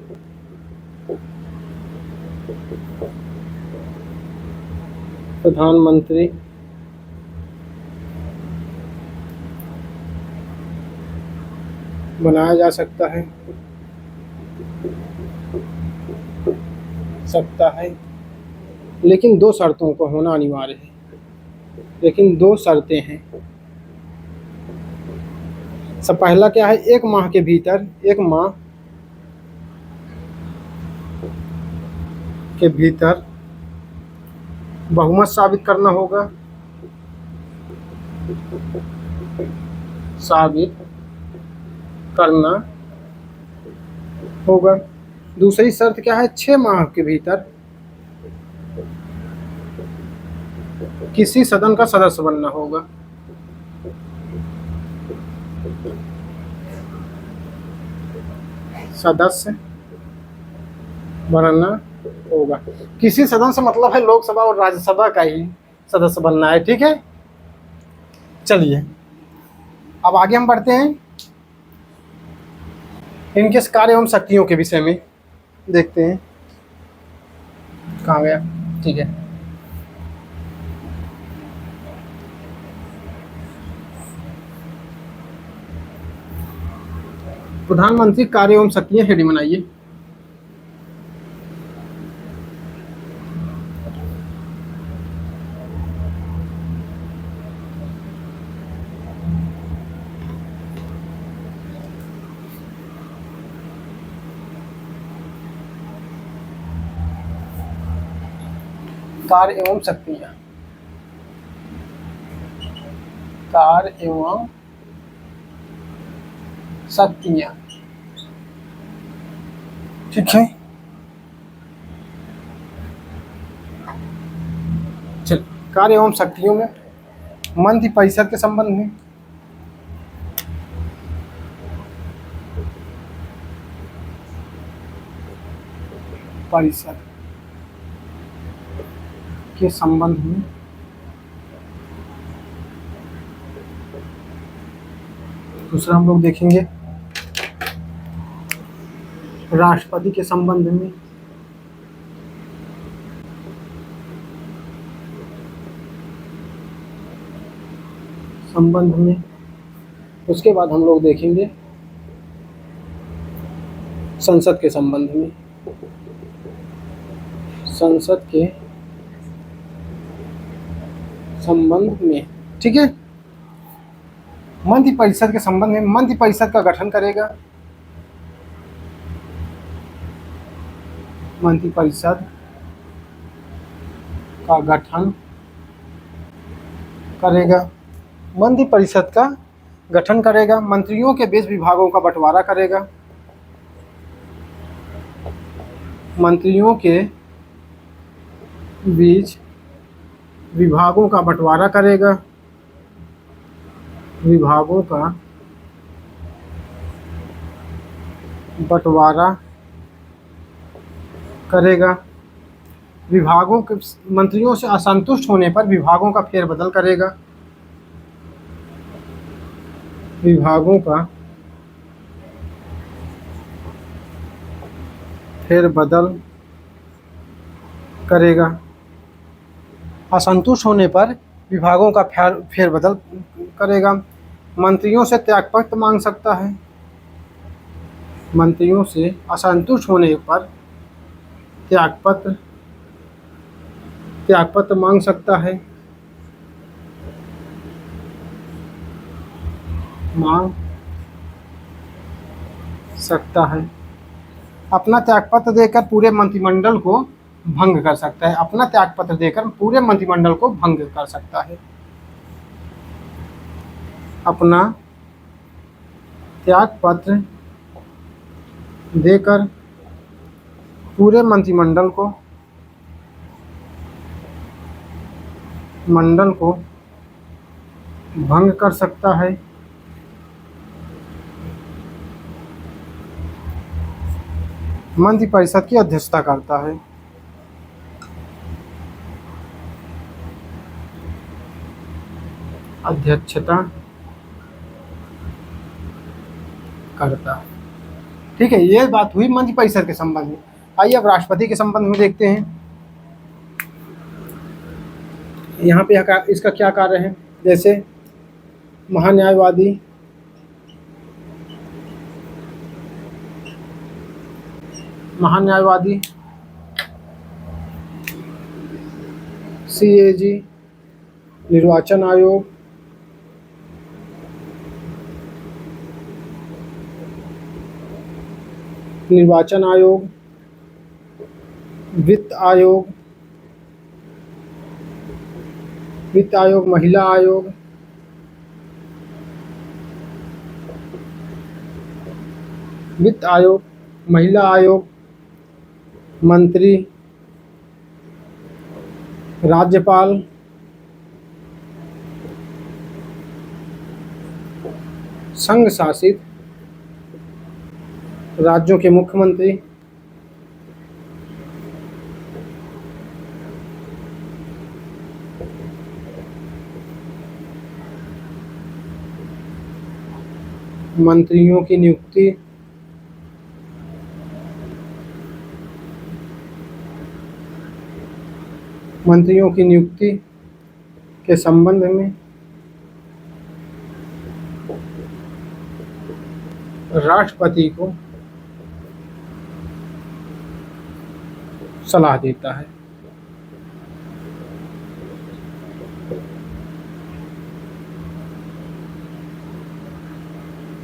प्रधानमंत्री बनाया जा सकता है लेकिन दो शर्तों को होना अनिवार्य है। लेकिन दो शर्तें हैं। सब पहला क्या है, एक माह के भीतर बहुमत साबित करना होगा। दूसरी शर्त क्या है, 6 माह के भीतर किसी सदन का सदस्य बनना होगा। सदस्य बनना होगा। किसी सदन से मतलब है लोकसभा और राज्यसभा का ही सदस्य बनना है। ठीक है, चलिए अब आगे हम बढ़ते हैं। इनके कार्य एवं शक्तियों के विषय में देखते हैं। कहाँ गया? ठीक है, प्रधानमंत्री कार्य एवं शक्तियां हेडिंग बनाइए। कार्य एवं शक्तियां, कार्य एवं शक्तियां। ठीक है, चल कार्य एवं शक्तियों में मंत्रि परिषद के संबंध में परिषद के संबंध में दूसरा हम लोग देखेंगे राष्ट्रपति के संबंध में उसके बाद हम लोग देखेंगे संसद के संबंध में, संसद के संबंध में। ठीक है, मंत्रि परिषद के संबंध में मंत्रि परिषद का गठन करेगा, मंत्रि परिषद का गठन करेगा, मंत्रि परिषद का गठन करेगा, मंत्रियों के बीच विभागों का बंटवारा करेगा, मंत्रियों के बीच विभागों का बंटवारा करेगा, विभागों का बंटवारा करेगा, विभागों के मंत्रियों से असंतुष्ट होने पर विभागों का फेरबदल करेगा, विभागों का फेरबदल करेगा, असंतुष्ट होने पर विभागों का फेरबदल करेगा, मंत्रियों से त्यागपत्र मांग सकता है, मंत्रियों से असंतुष्ट होने पर त्यागपत्र मांग सकता है, अपना त्यागपत्र देकर पूरे मंत्रिमंडल को भंग कर सकता है, अपना त्यागपत्र देकर पूरे मंत्रिमंडल को भंग कर सकता है, अपना त्यागपत्र देकर पूरे मंत्रिमंडल को भंग कर सकता है, मंत्रिपरिषद की अध्यक्षता करता है। अध्यक्षता करता है। ठीक है, ये बात हुई मंत्रिपरिषद के संबंध में। आइए अब राष्ट्रपति के संबंध में देखते हैं। यहाँ पे इसका क्या कार्य है। जैसे महान्यायवादी, CAG, निर्वाचन आयोग, वित्त आयोग, महिला आयोग, मंत्री, राज्यपाल, संघ शासित राज्यों के मुख्यमंत्री, मंत्रियों की नियुक्ति, के संबंध में राष्ट्रपति को सलाह देता है।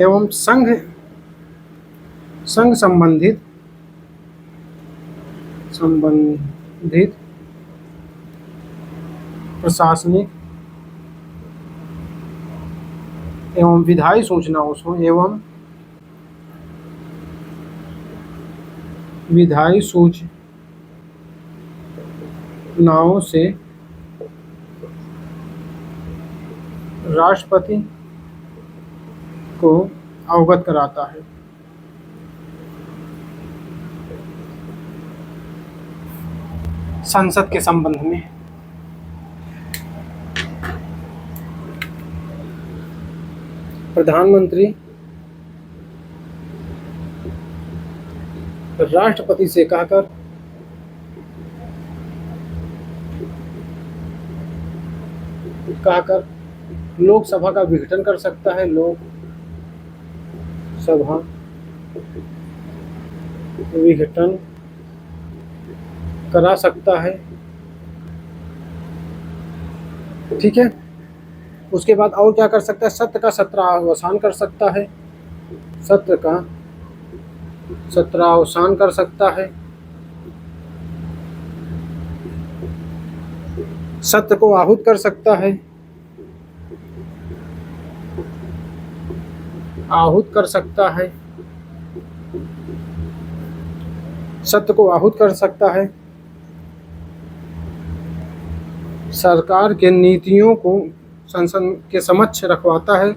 एवं संघ संबंधित प्रशासनिक एवं विधायी सूचनाओं से राष्ट्रपति को अवगत कराता है। संसद के संबंध में प्रधानमंत्री राष्ट्रपति से कहकर लोकसभा का विघटन कर सकता है। लोकसभा विघटन करा सकता है। ठीक है, उसके बाद और क्या कर सकता है। सत्र का सत्रावसान कर सकता है। सत्र को आहूत कर सकता है। सरकार के नीतियों को संसद के समक्ष रखवाता है।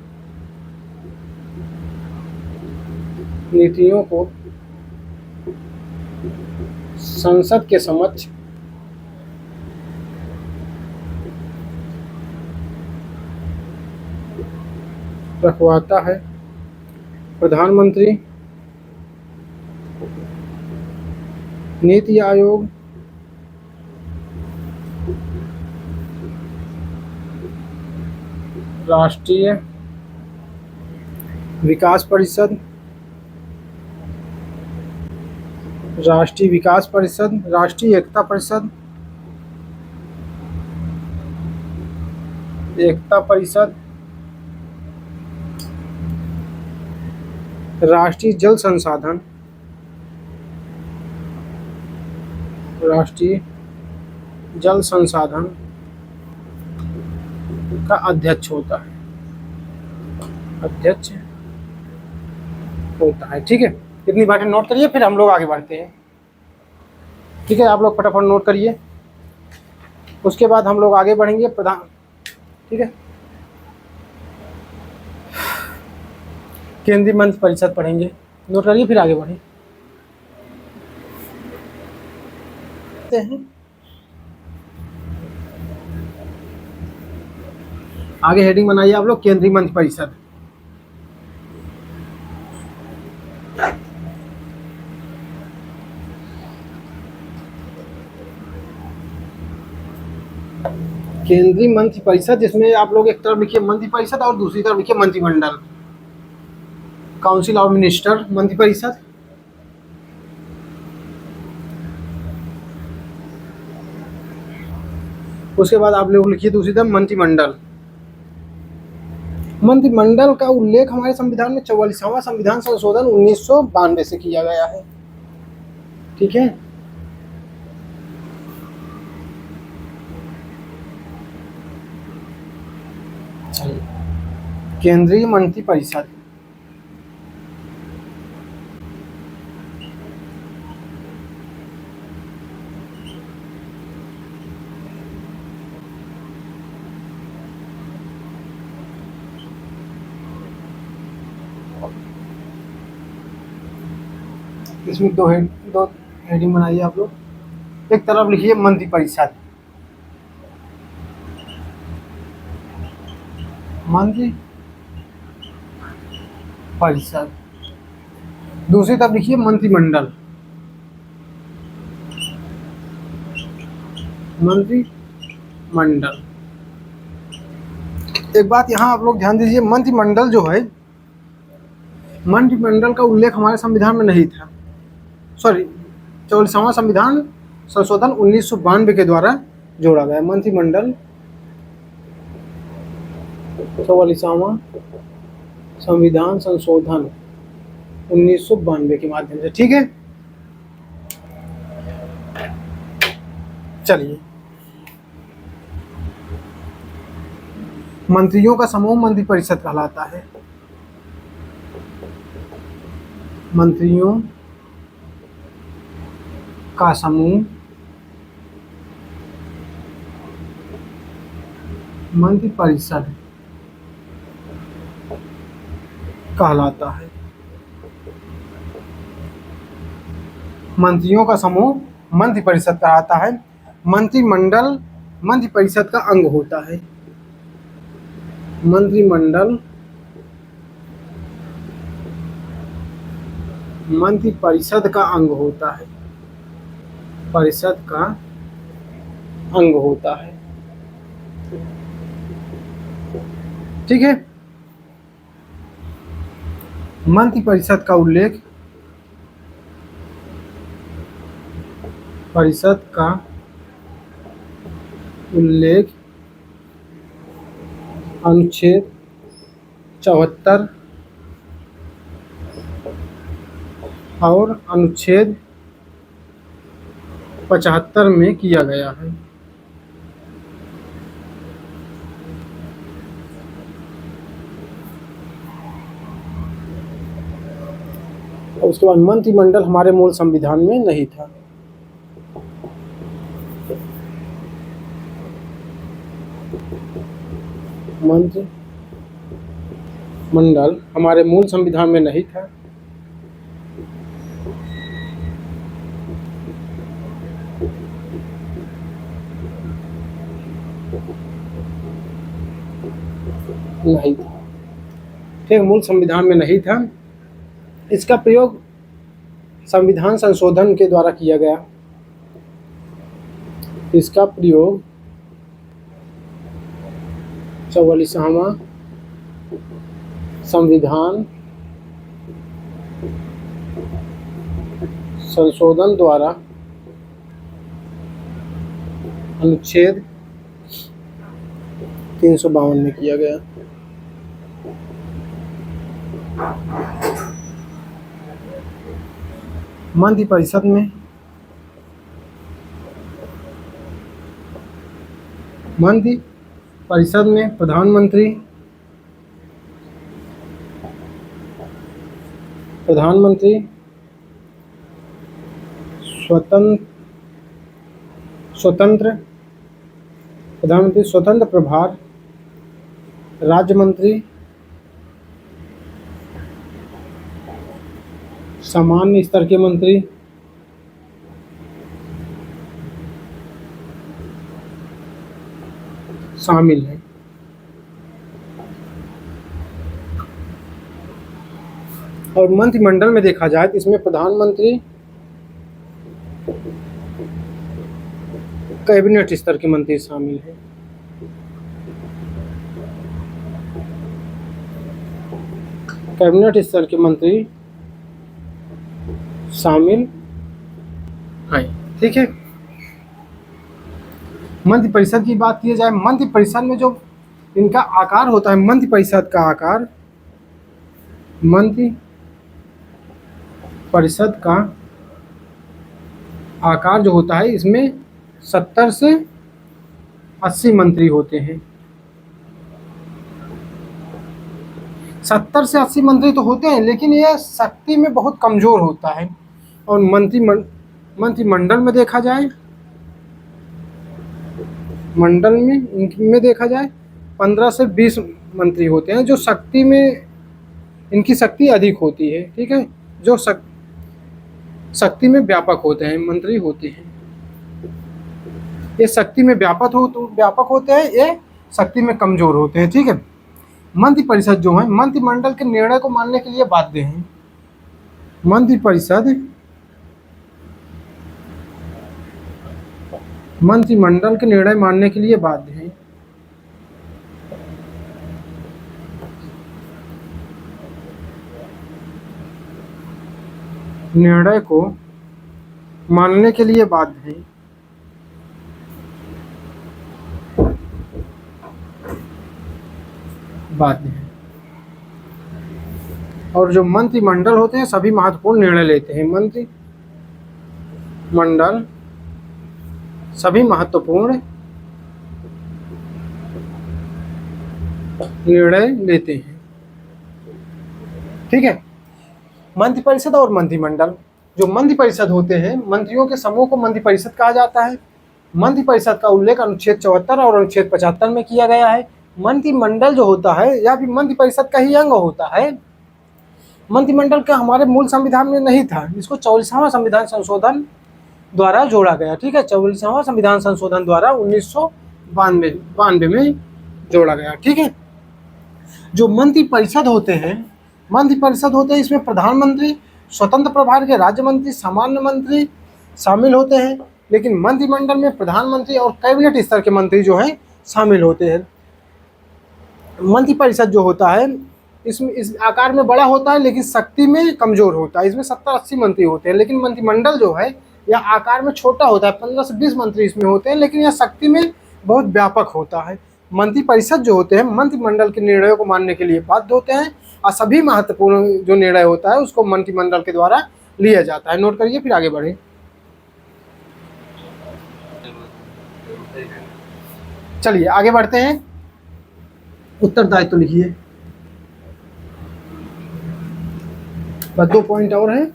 संसद के समक्ष रखवाता है। प्रधानमंत्री, नीति आयोग, राष्ट्रीय विकास परिषद, राष्ट्रीय एकता परिषद, राष्ट्रीय जल संसाधन का अध्यक्ष होता है। ठीक है, इतनी बातें नोट करिए, फिर हम लोग आगे बढ़ते हैं। ठीक है, आप लोग फटाफट नोट करिए, उसके बाद हम लोग आगे बढ़ेंगे। ठीक है, केंद्रीय मंत्रिपरिषद पढ़ेंगे। नोट करिए, फिर आगे बढ़ें। हैं। आगे हेडिंग बनाइए आप लोग केंद्रीय मंत्रिपरिषद। केंद्रीय मंत्रिपरिषद, जिसमें आप लोग एक तरफ लिखिए मंत्रिपरिषद और दूसरी तरफ लिखिए मंत्रिमंडल, काउंसिल ऑफ मिनिस्टर मंत्रिपरिषद। उसके बाद आप लोग लिखिए दूसरी तरफ मंत्रिमंडल। मंत्रिमंडल का उल्लेख हमारे संविधान में 44वां संविधान संशोधन 1992 से किया गया है। ठीक है, केंद्रीय मंत्रिपरिषद। इसमें दो हेडिंग बनाइए आप लोग। एक तरफ लिखिए मंत्रिपरिषद, मंत्रिपरिषद। दूसरी तरफ लिखिए मंत्रिमंडल, मंत्रिमंडल। एक बात यहाँ आप लोग ध्यान दीजिए, मंत्रिमंडल जो है, मंत्रिमंडल का उल्लेख हमारे संविधान में नहीं था। सॉरी, 44वां संविधान संशोधन 1992 के द्वारा जोड़ा गया। मंत्रिमंडल 44वां संविधान संशोधन 1992 के माध्यम से। ठीक है, चलिए। मंत्रियों का समूह मंत्रिपरिषद कहलाता है। मंत्रियों का समूह मंत्रिपरिषद कहलाता है। मंत्रियों का समूह मंत्रिपरिषद कहलाता है। मंत्रिमंडल मंत्रिपरिषद का अंग होता है। मंत्रिमंडल मंत्रिपरिषद का अंग होता है, परिषद का अंग होता है। ठीक है, मंत्रिपरिषद का उल्लेख, परिषद का उल्लेख अनुच्छेद 74 और अनुच्छेद 75 में किया गया है। और उसके बाद मंत्रिमंडल हमारे मूल संविधान में नहीं था। मंत्रिमंडल हमारे मूल संविधान में नहीं था। नहीं था, ठीक, मूल संविधान में नहीं था। इसका प्रयोग संविधान संशोधन के द्वारा किया गया। इसका प्रयोग 44वां संविधान संशोधन द्वारा अनुच्छेद 352 में किया गया। मंत्रिपरिषद में प्रधानमंत्री स्वतंत्र प्रभार, राज्य मंत्री, सामान्य स्तर के मंत्री, शामिल हैं। और मंत्रिमंडल में देखा जाए तो इसमें प्रधानमंत्री, कैबिनेट स्तर के मंत्री शामिल हैं। कैबिनेट स्तर के मंत्री शामिल हैं। ठीक है, मंत्रिपरिषद की बात की जाए, मंत्रिपरिषद में जो इनका आकार होता है, मंत्रिपरिषद का आकार, मंत्रिपरिषद का आकार जो होता है, इसमें 70 से 80 मंत्री होते हैं। 70 से 80 मंत्री तो होते हैं, लेकिन यह शक्ति में बहुत कमजोर होता है। और मंत्रिमंडल में देखा जाए, मंडल में इनमें देखा जाए 15 से 20 मंत्री होते हैं, जो शक्ति में इनकी शक्ति अधिक होती है। ठीक है, जो शक्ति में व्यापक होते हैं, मंत्री होते हैं। ये शक्ति में व्यापक होते हैं, ये शक्ति में कमजोर होते हैं। ठीक है, मंत्रिपरिषद जो है मंत्रिमंडल के निर्णय को मानने के लिए बाध्य हैं। मंत्रिमंडल के निर्णय मानने के लिए बाध्य हैं। निर्णय को मानने के लिए बाध्य हैं। और जो मंत्रिमंडल होते हैं सभी महत्वपूर्ण निर्णय लेते हैं। मंत्रिमंडल सभी महत्वपूर्ण निर्णय लेते हैं। ठीक है, मंत्रिपरिषद और मंत्रिमंडल, जो मंत्रिपरिषद होते हैं, मंत्रियों के समूह को मंत्रिपरिषद कहा जाता है। मंत्रिपरिषद का उल्लेख अनुच्छेद 74 और अनुच्छेद 75 में किया गया है। मंत्रिमंडल जो होता है या फिर मंत्रिपरिषद का ही अंग होता है। मंत्रिमंडल का हमारे मूल संविधान में नहीं था, इसको 44वां संविधान संशोधन द्वारा जोड़ा गया। ठीक है, 44वां संविधान संशोधन द्वारा 1992 में जोड़ा गया। ठीक है, जो मंत्रिपरिषद होते हैं इसमें प्रधानमंत्री, स्वतंत्र प्रभार के राज्य मंत्री, सामान्य मंत्री शामिल होते हैं। लेकिन मंत्रिमंडल में प्रधानमंत्री और कैबिनेट स्तर के मंत्री जो हैं शामिल होते हैं। मंत्रिपरिषद जो होता है इसमें इस आकार में बड़ा होता है, लेकिन शक्ति में कमजोर होता है। इसमें 70-80 मंत्री होते हैं। लेकिन मंत्रिमंडल जो है यह आकार में छोटा होता है, 15 से 20 मंत्री इसमें होते हैं, लेकिन यह शक्ति में बहुत व्यापक होता है। मंत्रिपरिषद जो होते हैं मंत्रिमंडल के निर्णयों को मानने के लिए बाध्य होते हैं, और सभी महत्वपूर्ण जो निर्णय होता है उसको मंत्रिमंडल के द्वारा लिया जाता है। नोट करिए, फिर आगे बढ़े। चलिए आगे बढ़ते हैं। उत्तरदायित्व तो लिखिए, बस 2 पॉइंट और है,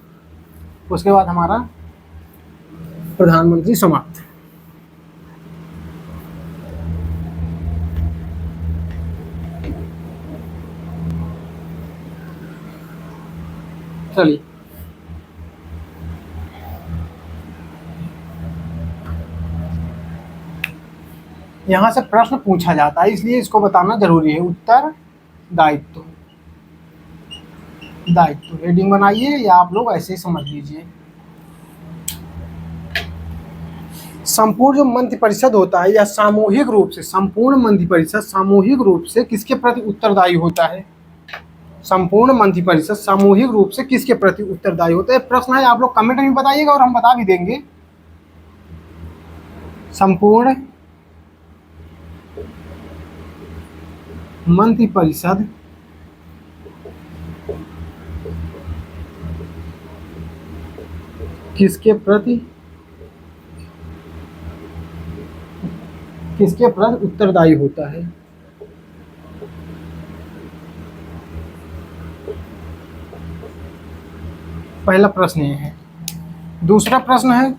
उसके बाद हमारा प्रधानमंत्री समाप्त। चलिए यहाँ से प्रश्न पूछा जाता है, इसलिए इसको बताना जरूरी है। उत्तरदायित्व, हेडिंग बनाइए या आप लोग ऐसे ही समझ लीजिए। संपूर्ण जो मंत्रिपरिषद होता है या सामूहिक रूप से, संपूर्ण मंत्रिपरिषद सामूहिक रूप से किसके प्रति उत्तरदायी होता है? संपूर्ण मंत्रिपरिषद सामूहिक रूप से किसके प्रति उत्तरदायी होता है? प्रश्न है, आप लोग कमेंट में बताइएगा और हम बता भी देंगे। संपूर्ण मंत्रिपरिषद किसके प्रति उत्तरदायी होता है? पहला प्रश्न ये है। दूसरा प्रश्न है,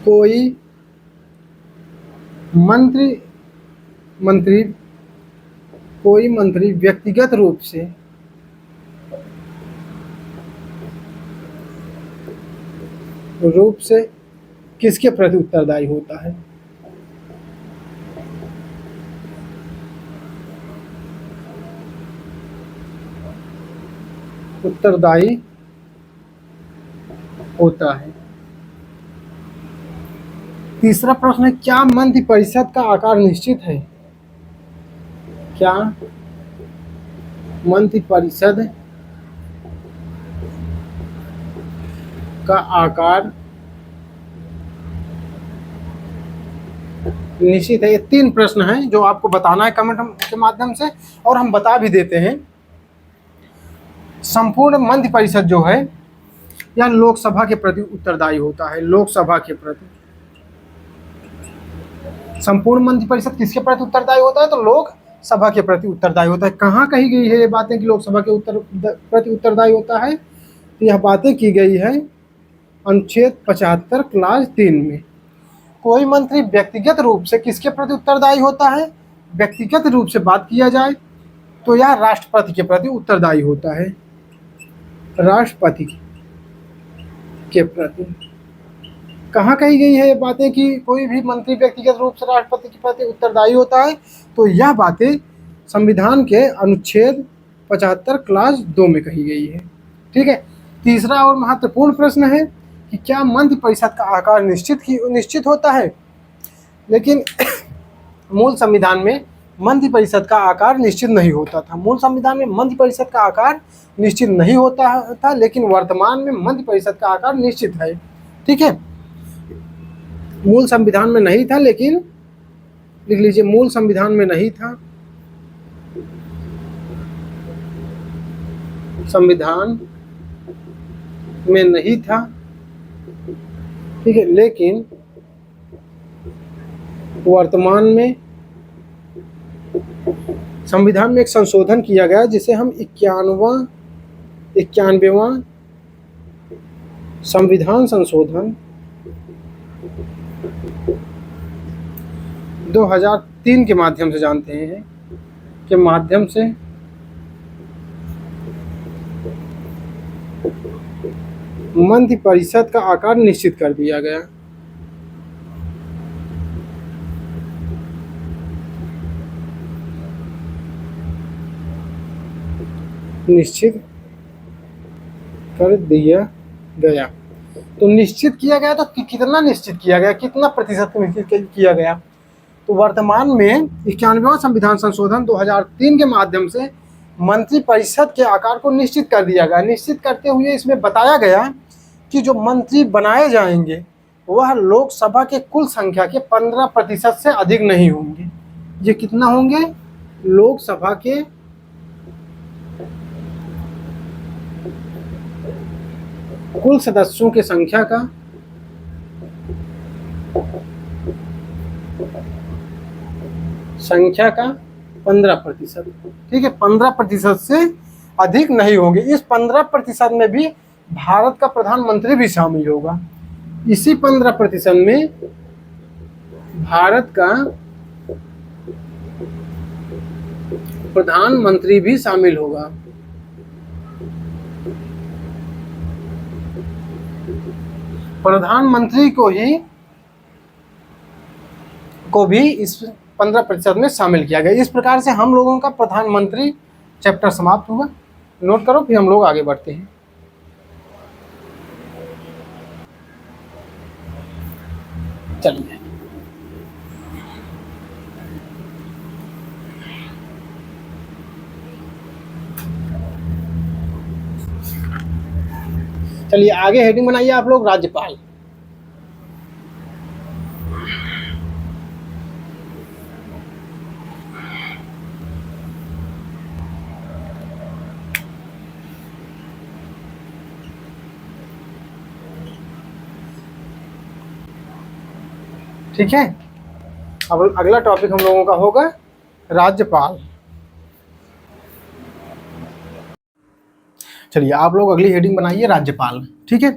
कोई मंत्री व्यक्तिगत रूप से किसके प्रति उत्तरदायी होता है? उत्तरदायी होता है। तीसरा प्रश्न है, क्या मंत्रि परिषद का आकार निश्चित है? क्या मंत्रि परिषद का आकार निश्चित है? ये 3 प्रश्न हैं जो आपको बताना है कमेंट के माध्यम से, और हम बता भी देते हैं। संपूर्ण मंत्रि परिषद जो है यह लोकसभा के प्रति उत्तरदायी होता है। लोकसभा के प्रति संपूर्ण मंत्रि परिषद किसके प्रति उत्तरदायी होता है? तो लोकसभा के प्रति उत्तरदायी होता है। कहाँ कही गई है ये बातें कि लोकसभा के प्रति उत्तरदायी होता है? तो यह बातें की गई है अनुच्छेद 75 क्लास 3 में। कोई मंत्री व्यक्तिगत रूप से किसके प्रति उत्तरदायी होता है? व्यक्तिगत रूप से बात किया जाए तो यह राष्ट्रपति के प्रति उत्तरदायी होता है। राष्ट्रपति के प्रति कहाँ कही गई है ये बातें कि कोई भी मंत्री व्यक्तिगत रूप से राष्ट्रपति के प्रति उत्तरदायी होता है? तो यह बातें संविधान के अनुच्छेद 75 क्लास 2 में कही गई है। ठीक है। तीसरा और महत्वपूर्ण प्रश्न है कि क्या मंत्रि परिषद का आकार निश्चित होता है? लेकिन मूल संविधान में मंत्रि परिषद का आकार निश्चित नहीं होता था। मूल संविधान में मंत्रि परिषद का आकार निश्चित नहीं होता था, लेकिन वर्तमान में मंत्रि परिषद का आकार निश्चित है। ठीक है। मूल संविधान में नहीं था, लेकिन लिख लीजिए, मूल संविधान में नहीं था, संविधान में नहीं था। ठीक है। लेकिन वर्तमान में संविधान में एक संशोधन किया गया जिसे हम 91वां संविधान संशोधन 2003 के माध्यम से जानते हैं, के माध्यम से मंत्रि परिषद का आकार निश्चित कर दिया गया। निश्चित कर दिया गया। तो निश्चित किया गया, तो कितना निश्चित किया गया, कितना प्रतिशत निश्चित किया गया? तो वर्तमान में 91वां संविधान संशोधन 2003 के माध्यम से मंत्रि परिषद के आकार को निश्चित कर दिया गया। निश्चित करते हुए इसमें बताया गया कि जो मंत्री बनाए जाएंगे वह लोकसभा के कुल संख्या के 15% से अधिक नहीं होंगे। ये कितना होंगे? लोकसभा के कुल सदस्यों की संख्या का 15%। ठीक है। 15% से अधिक नहीं होंगे। इस 15% में भी भारत का प्रधानमंत्री भी शामिल होगा। इसी 15% में भारत का प्रधानमंत्री भी शामिल होगा। प्रधानमंत्री को भी इस 15% में शामिल किया गया। इस प्रकार से हम लोगों का प्रधानमंत्री चैप्टर समाप्त हुआ। नोट करो, फिर हम लोग आगे बढ़ते हैं। चलिए, आगे हेडिंग बनाइए आप लोग, राज्यपाल। ठीक है। अब अगला टॉपिक हम लोगों का होगा राज्यपाल। चलिए, आप लोग अगली हेडिंग बनाइए राज्यपाल। ठीक है।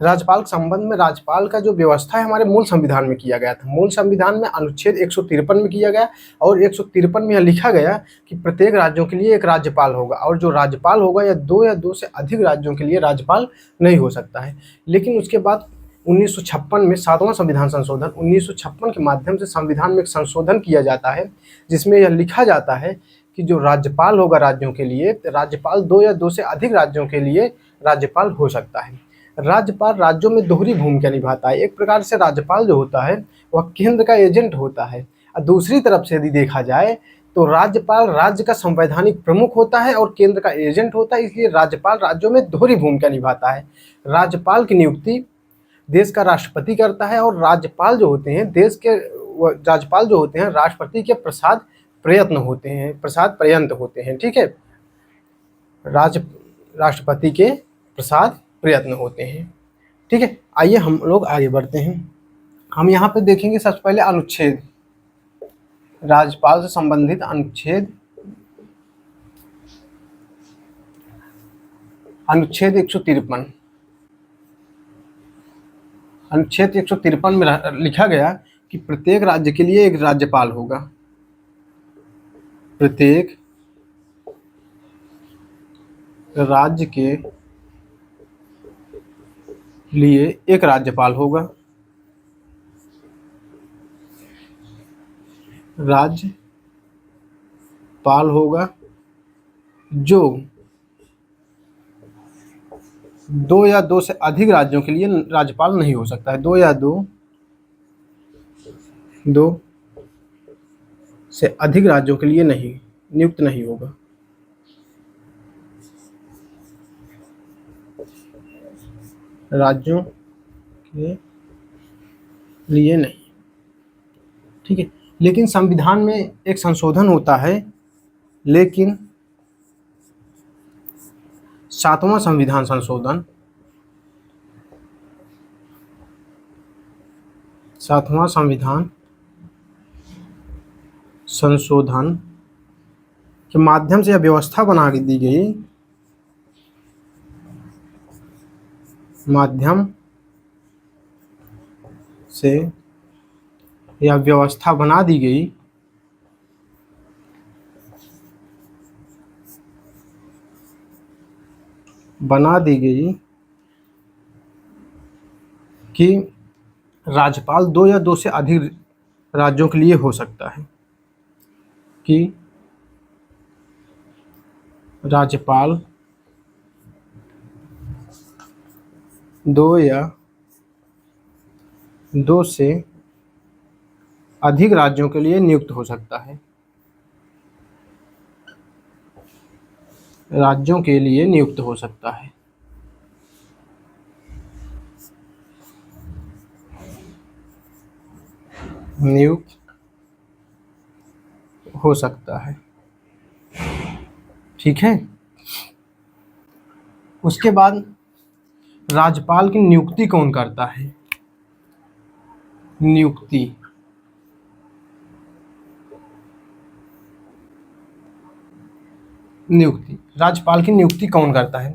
राज्यपाल के संबंध में राज्यपाल का जो व्यवस्था है हमारे मूल संविधान में किया गया था। मूल संविधान में अनुच्छेद 153 में किया गया, और 153 में यह लिखा गया कि प्रत्येक राज्यों के लिए एक राज्यपाल होगा, और जो राज्यपाल होगा या दो से अधिक राज्यों के लिए राज्यपाल नहीं हो सकता है। लेकिन उसके बाद 1956 में 7वां संविधान संशोधन 1956 के माध्यम से संविधान में एक संशोधन किया जाता है, जिसमें यह लिखा जाता है कि जो राज्यपाल होगा राज्यों के लिए, राज्यपाल 2 या 2 से अधिक राज्यों के लिए राज्यपाल हो सकता है। राज्यपाल राज्यों में दोहरी भूमिका निभाता है। एक प्रकार से राज्यपाल जो होता है वह केंद्र का एजेंट होता है, और दूसरी तरफ से यदि देखा जाए तो राज्यपाल राज्य का संवैधानिक प्रमुख होता है और केंद्र का एजेंट होता है, इसलिए राज्यपाल राज्यों में दोहरी भूमिका निभाता है। राज्यपाल की नियुक्ति देश का राष्ट्रपति करता है, और राज्यपाल जो होते हैं राज्यपाल जो होते हैं राष्ट्रपति के प्रसाद पर्यंत होते हैं। ठीक है, राष्ट्रपति के प्रसाद प्रयत्न होते हैं। ठीक है, आइए हम लोग आगे बढ़ते हैं। हम यहाँ पे देखेंगे सबसे पहले अनुच्छेद, राज्यपाल से संबंधित अनुच्छेद 153। अनुच्छेद 153 में लिखा गया कि प्रत्येक राज्य के लिए एक राज्यपाल होगा। प्रत्येक राज्य के लिए एक राज्यपाल होगा। राज्यपाल होगा जो 2 या 2 से अधिक राज्यों के लिए राज्यपाल नहीं हो सकता है। 2 या 2 से अधिक राज्यों के लिए नियुक्त नहीं होगा। राज्यों के लिए नहीं। ठीक है, लेकिन संविधान में एक संशोधन होता है, लेकिन 7वां संविधान संशोधन 7वां संविधान संशोधन के माध्यम से यह व्यवस्था बना दी गई, माध्यम से यह व्यवस्था बना दी गई कि राज्यपाल 2 या 2 से अधिक राज्यों के लिए हो सकता है, कि राज्यपाल 2 या 2 से अधिक राज्यों के लिए नियुक्त हो सकता है। राज्यों के लिए नियुक्त हो सकता है। नियुक्त हो सकता है। ठीक है, उसके बाद राज्यपाल की नियुक्ति कौन करता है? नियुक्ति राज्यपाल की नियुक्ति कौन करता है?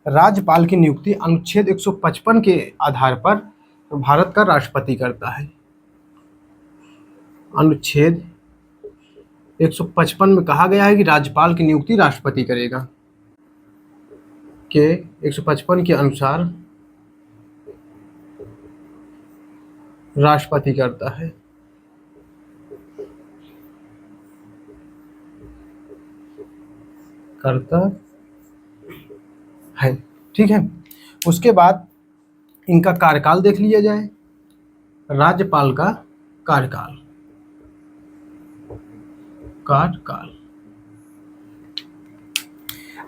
राज्यपाल की नियुक्ति अनुच्छेद 155 के आधार पर भारत का राष्ट्रपति करता है। अनुच्छेद 155 में कहा गया है कि राज्यपाल की नियुक्ति राष्ट्रपति करेगा। के 155 के अनुसार राष्ट्रपति करता है। ठीक है, उसके बाद इनका कार्यकाल देख लिया जाए। राज्यपाल का कार्यकाल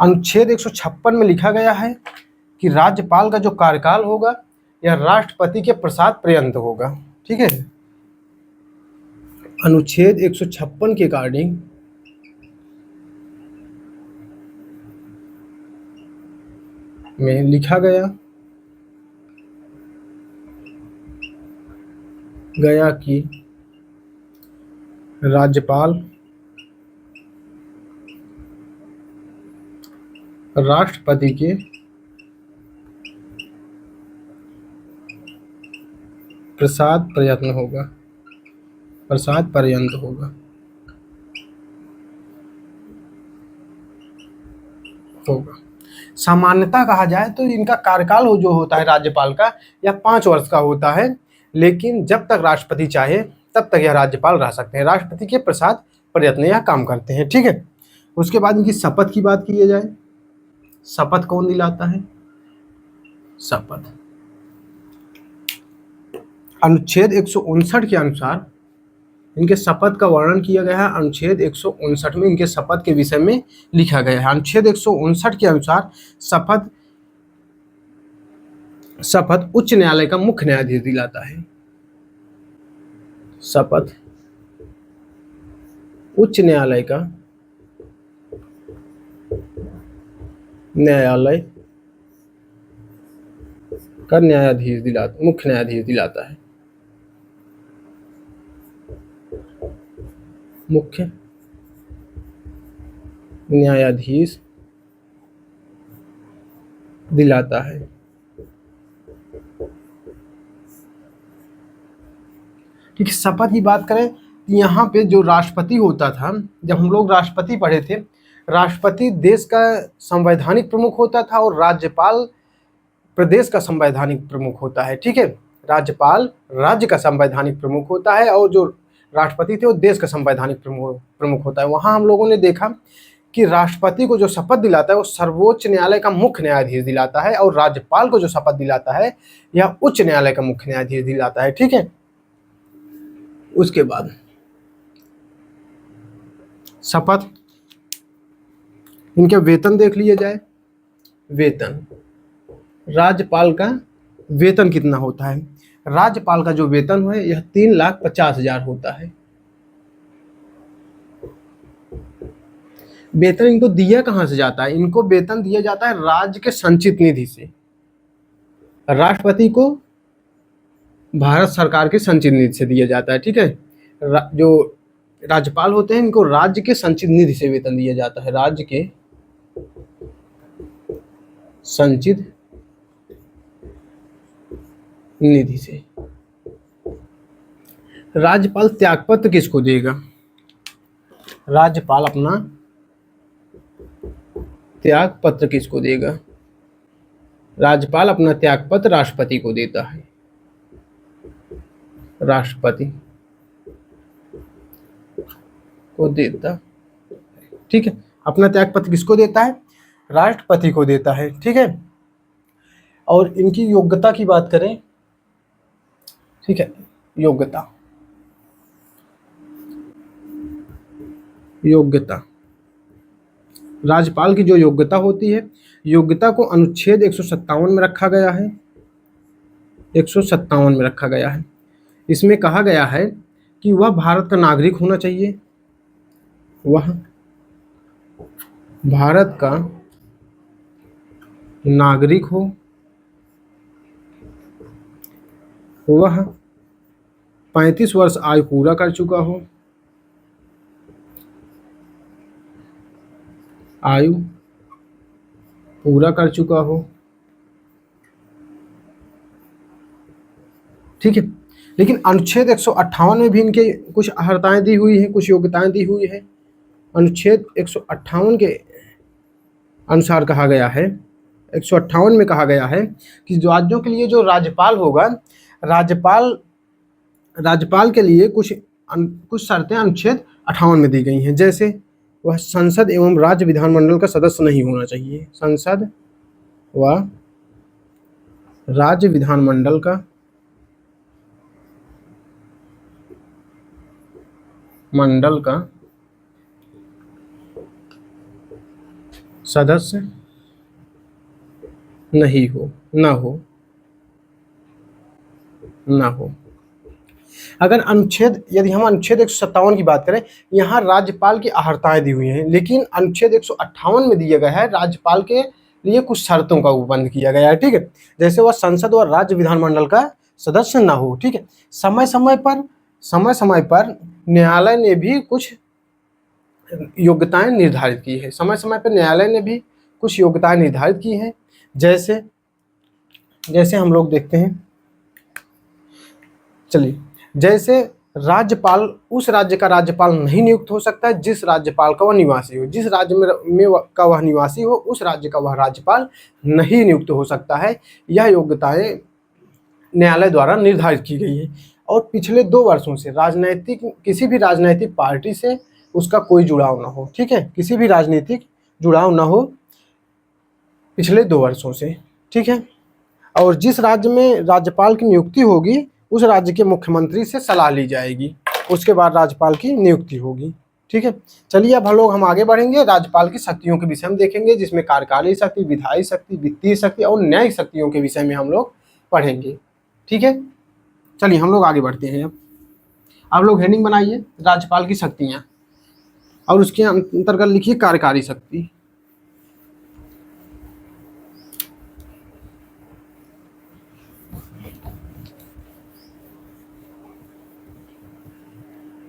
अनुच्छेद 156 में लिखा गया है कि राज्यपाल का जो कार्यकाल होगा यह राष्ट्रपति के प्रसाद पर्यंत होगा। ठीक है, अनुच्छेद 156 के अकॉर्डिंग में लिखा गया कि राज्यपाल राष्ट्रपति के प्रसाद पर्यंत होगा। सामान्यता कहा जाए तो इनका कार्यकाल हो जो होता है राज्यपाल का यह 5 वर्ष का होता है, लेकिन जब तक राष्ट्रपति चाहे तब तक यह राज्यपाल रह सकते हैं। राष्ट्रपति के प्रसाद प्रयत्न यह काम करते हैं। ठीक है, उसके बाद इनकी शपथ की बात की जाए, शपथ कौन दिलाता है? शपथ अनुच्छेद 159 के अनुसार इनके शपथ का वर्णन किया गया है। अनुच्छेद 159 में इनके शपथ के विषय में लिखा गया है। अनुच्छेद 159 के अनुसार शपथ उच्च न्यायालय का मुख्य न्यायाधीश दिलाता है। शपथ उच्च न्यायालय का मुख्य न्यायाधीश दिलाता है। मुख्य न्यायाधीश दिलाता है। ठीक है, शपथ की बात करें यहाँ पे जो राष्ट्रपति होता था, जब हम लोग राष्ट्रपति पढ़े थे, राष्ट्रपति देश का संवैधानिक प्रमुख होता था और राज्यपाल प्रदेश का संवैधानिक प्रमुख होता है। ठीक है, राज्यपाल राज्य का संवैधानिक प्रमुख होता है और जो राष्ट्रपति थे वो देश का संवैधानिक प्रमुख होता है। वहाँ हम लोगों ने देखा कि राष्ट्रपति को जो शपथ दिलाता है वो सर्वोच्च न्यायालय का मुख्य न्यायाधीश दिलाता है और राज्यपाल को जो शपथ दिलाता है यह उच्च न्यायालय का मुख्य न्यायाधीश दिलाता है। ठीक है, उसके बाद शपथ इनके वेतन देख लिया जाए। वेतन, राज्यपाल का वेतन कितना होता है? राज्यपाल का जो वेतन है यह 3,50,000 होता है। वेतन इनको दिया कहां से जाता है? इनको वेतन दिया जाता है राज्य के संचित निधि से। राष्ट्रपति को भारत सरकार के संचित निधि से दिया जाता है। ठीक है, जो राज्यपाल होते हैं इनको राज्य के संचित निधि से वेतन दिया जाता है। राज्य के संचित निधि से। राज्यपाल त्यागपत्र किसको देगा? राज्यपाल अपना त्यागपत्र किसको देगा? राज्यपाल अपना त्यागपत्र राष्ट्रपति को देता है। राष्ट्रपति को देता, ठीक है, अपना त्यागपत्र किसको देता है? राष्ट्रपति को देता है। ठीक है, और इनकी योग्यता की बात करें, ठीक है, योग्यता राज्यपाल की जो योग्यता होती है, योग्यता को अनुच्छेद 157 में रखा गया है। 157 में रखा गया है। इसमें कहा गया है कि वह भारत का नागरिक होना चाहिए, वह भारत का नागरिक हो, वह 35 वर्ष आयु पूरा कर चुका हो, आयु पूरा कर चुका हो। ठीक है, लेकिन अनुच्छेद 158 में भी इनके कुछ अर्हताएं दी हुई हैं, कुछ योग्यताएं दी हुई है। अनुच्छेद 158 के अनुसार कहा गया है, 158 में कहा गया है कि राज्यों के लिए जो राज्यपाल होगा, राज्यपाल के लिए कुछ शर्तें अनुच्छेद 58 में दी गई हैं। जैसे वह संसद एवं राज्य विधानमंडल का सदस्य नहीं होना चाहिए। संसद व राज्य विधानमंडल का सदस्य नहीं हो, ना हो। अगर यदि हम अनुच्छेद 157 की बात करें, यहाँ राज्यपाल की अर्हताएं दी हुई हैं, लेकिन अनुच्छेद 158 में दिया गया है राज्यपाल के लिए कुछ शर्तों का उपबंध किया गया है। ठीक है, जैसे वह संसद और राज्य विधानमंडल का सदस्य ना हो। ठीक है, समय समय पर न्यायालय ने भी कुछ योग्यताएं निर्धारित की है। समय समय पर न्यायालय ने भी कुछ योग्यताएं निर्धारित की हैं। जैसे हम लोग देखते हैं, चलिए, जैसे राज्यपाल उस राज्य का राज्यपाल नहीं नियुक्त हो सकता है जिस राज्यपाल का वह निवासी हो। जिस राज्य का वह निवासी हो उस राज्य का वह राज्यपाल नहीं नियुक्त हो सकता है। यह योग्यताएं न्यायालय द्वारा निर्धारित की गई है। और पिछले 2 वर्षों से किसी भी राजनैतिक पार्टी से उसका कोई जुड़ाव ना हो। ठीक है, किसी भी राजनीतिक जुड़ाव ना हो पिछले 2 वर्षों से। ठीक है, और जिस राज्य में राज्यपाल की नियुक्ति होगी उस राज्य के मुख्यमंत्री से सलाह ली जाएगी, उसके बाद राज्यपाल की नियुक्ति होगी। ठीक है, चलिए अब हम आगे बढ़ेंगे। राज्यपाल की शक्तियों के विषय में देखेंगे, जिसमें कार्यकारी शक्ति, विधायी शक्ति, वित्तीय शक्ति और न्यायिक शक्तियों के विषय में हम लोग पढ़ेंगे। ठीक है, चलिए हम लोग आगे बढ़ते हैं। अब आप लोग हेडिंग बनाइए राज्यपाल की शक्तियाँ और उसके अंतर्गत लिखिए कार्यकारी शक्ति।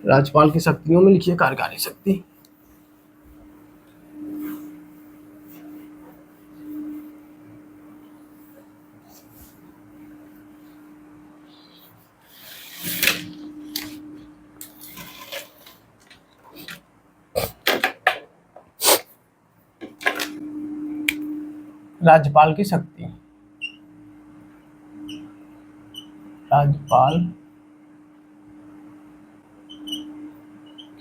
राज्यपाल की शक्तियों में लिखिए कार्यकारी शक्ति। राज्यपाल की शक्ति, राज्यपाल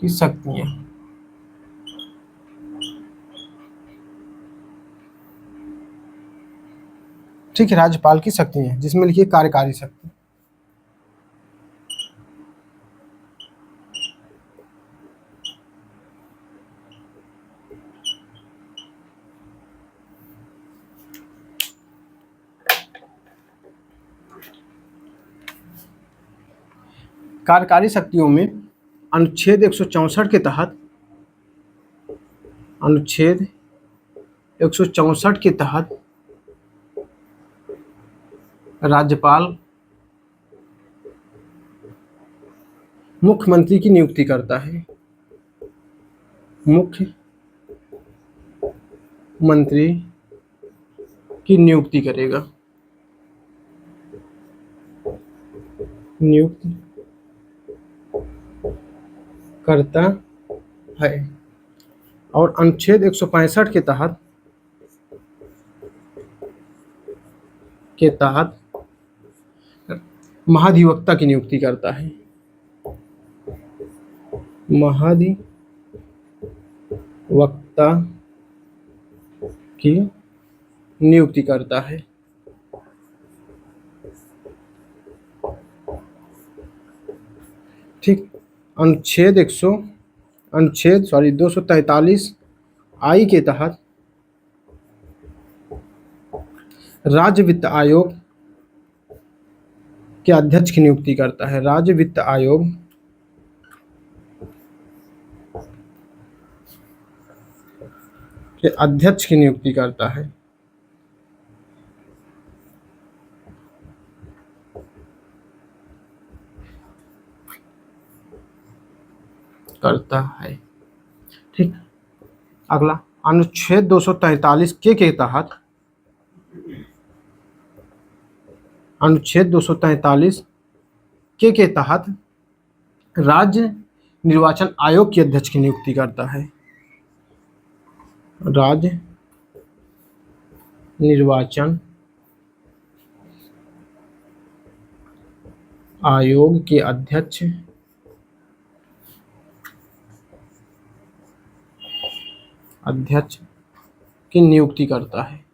की शक्तियां। ठीक है, राज्यपाल की शक्तियां जिसमें लिखिए कार्यकारी शक्ति। कार्यकारी शक्तियों में अनुच्छेद 164 के तहत राज्यपाल मुख्यमंत्री की नियुक्ति करता है। मुख्यमंत्री की नियुक्ति करेगा, नियुक्त करता है। और अनुच्छेद 165 के तहत महाधिवक्ता की नियुक्ति करता है। महाधिवक्ता की नियुक्ति करता है। ठीक, अनुच्छेद 243 आई के तहत राज्य वित्त आयोग के अध्यक्ष की नियुक्ति करता है। राज्य वित्त आयोग के अध्यक्ष की नियुक्ति करता है। ठीक, अगला अनुच्छेद 243 के तहत राज्य निर्वाचन आयोग के अध्यक्ष की नियुक्ति करता है। राज्य निर्वाचन आयोग के अध्यक्ष की नियुक्ति करता है।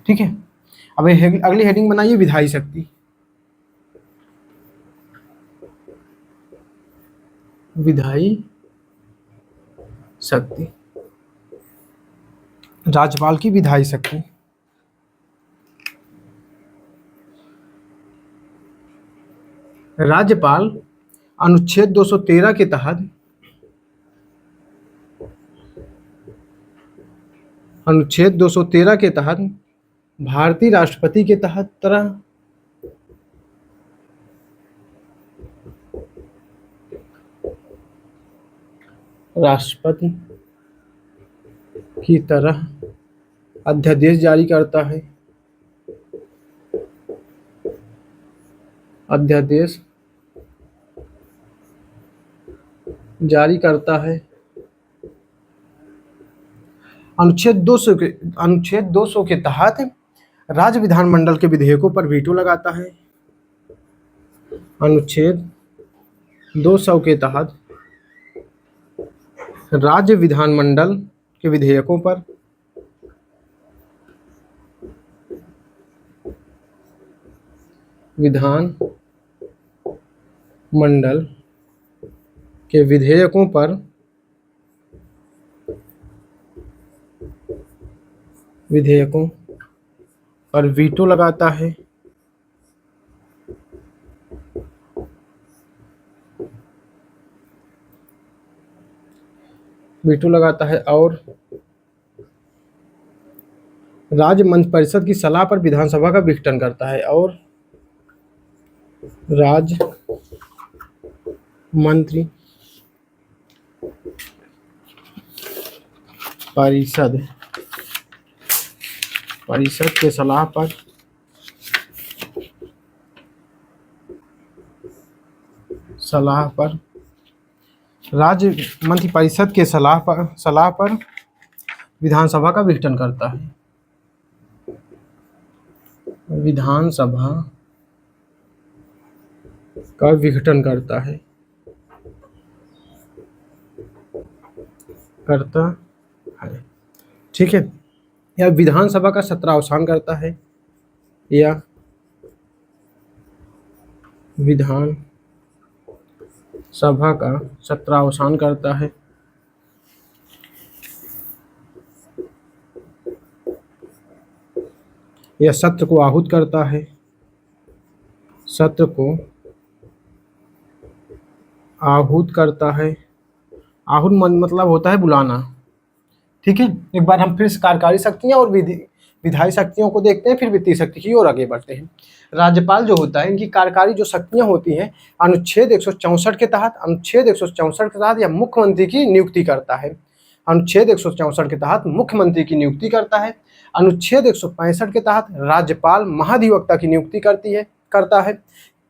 ठीक है, अब अगली हेडिंग बनाइए विधायी शक्ति। विधायी शक्ति, राज्यपाल की विधायी शक्ति। राज्यपाल अनुच्छेद 213 के तहत भारतीय राष्ट्रपति के तहत राष्ट्रपति की तरह अध्यादेश जारी करता है। अध्यादेश जारी करता है। अनुच्छेद 200 के तहत राज्य विधानमंडल के विधेयकों पर वीटो लगाता है। अनुच्छेद 200 के तहत राज्य विधानमंडल के विधेयकों पर विधान मंडल के विधेयकों पर वीटो लगाता है। वीटो लगाता है और राज्य मंत्रिपरिषद की सलाह पर विधानसभा का विघटन करता है। और राज्य मंत्री परिषद के सलाह पर राज्य मंत्रिपरिषद के सलाह पर विधानसभा का विघटन करता है। विधानसभा का विघटन करता है ठीक है। या विधानसभा का सत्रावसान करता है, या विधान सभा का सत्रावसान करता है, या सत्र को आहूत करता है। सत्र को आहूत करता है। आहूत मतलब होता है बुलाना। ठीक है, एक बार हम फिर से कार्यकारी शक्तियां और विधायी शक्तियों को देखते हैं, फिर वित्तीय शक्ति की ओर आगे बढ़ते हैं। राज्यपाल जो होता है, इनकी कार्यकारी जो शक्तियां होती हैं, अनुच्छेद 164 के तहत या मुख्यमंत्री की नियुक्ति करता है। अनुच्छेद 164 के तहत मुख्यमंत्री की नियुक्ति करता है। अनुच्छेद 165 के तहत राज्यपाल महाधिवक्ता की नियुक्ति करता है।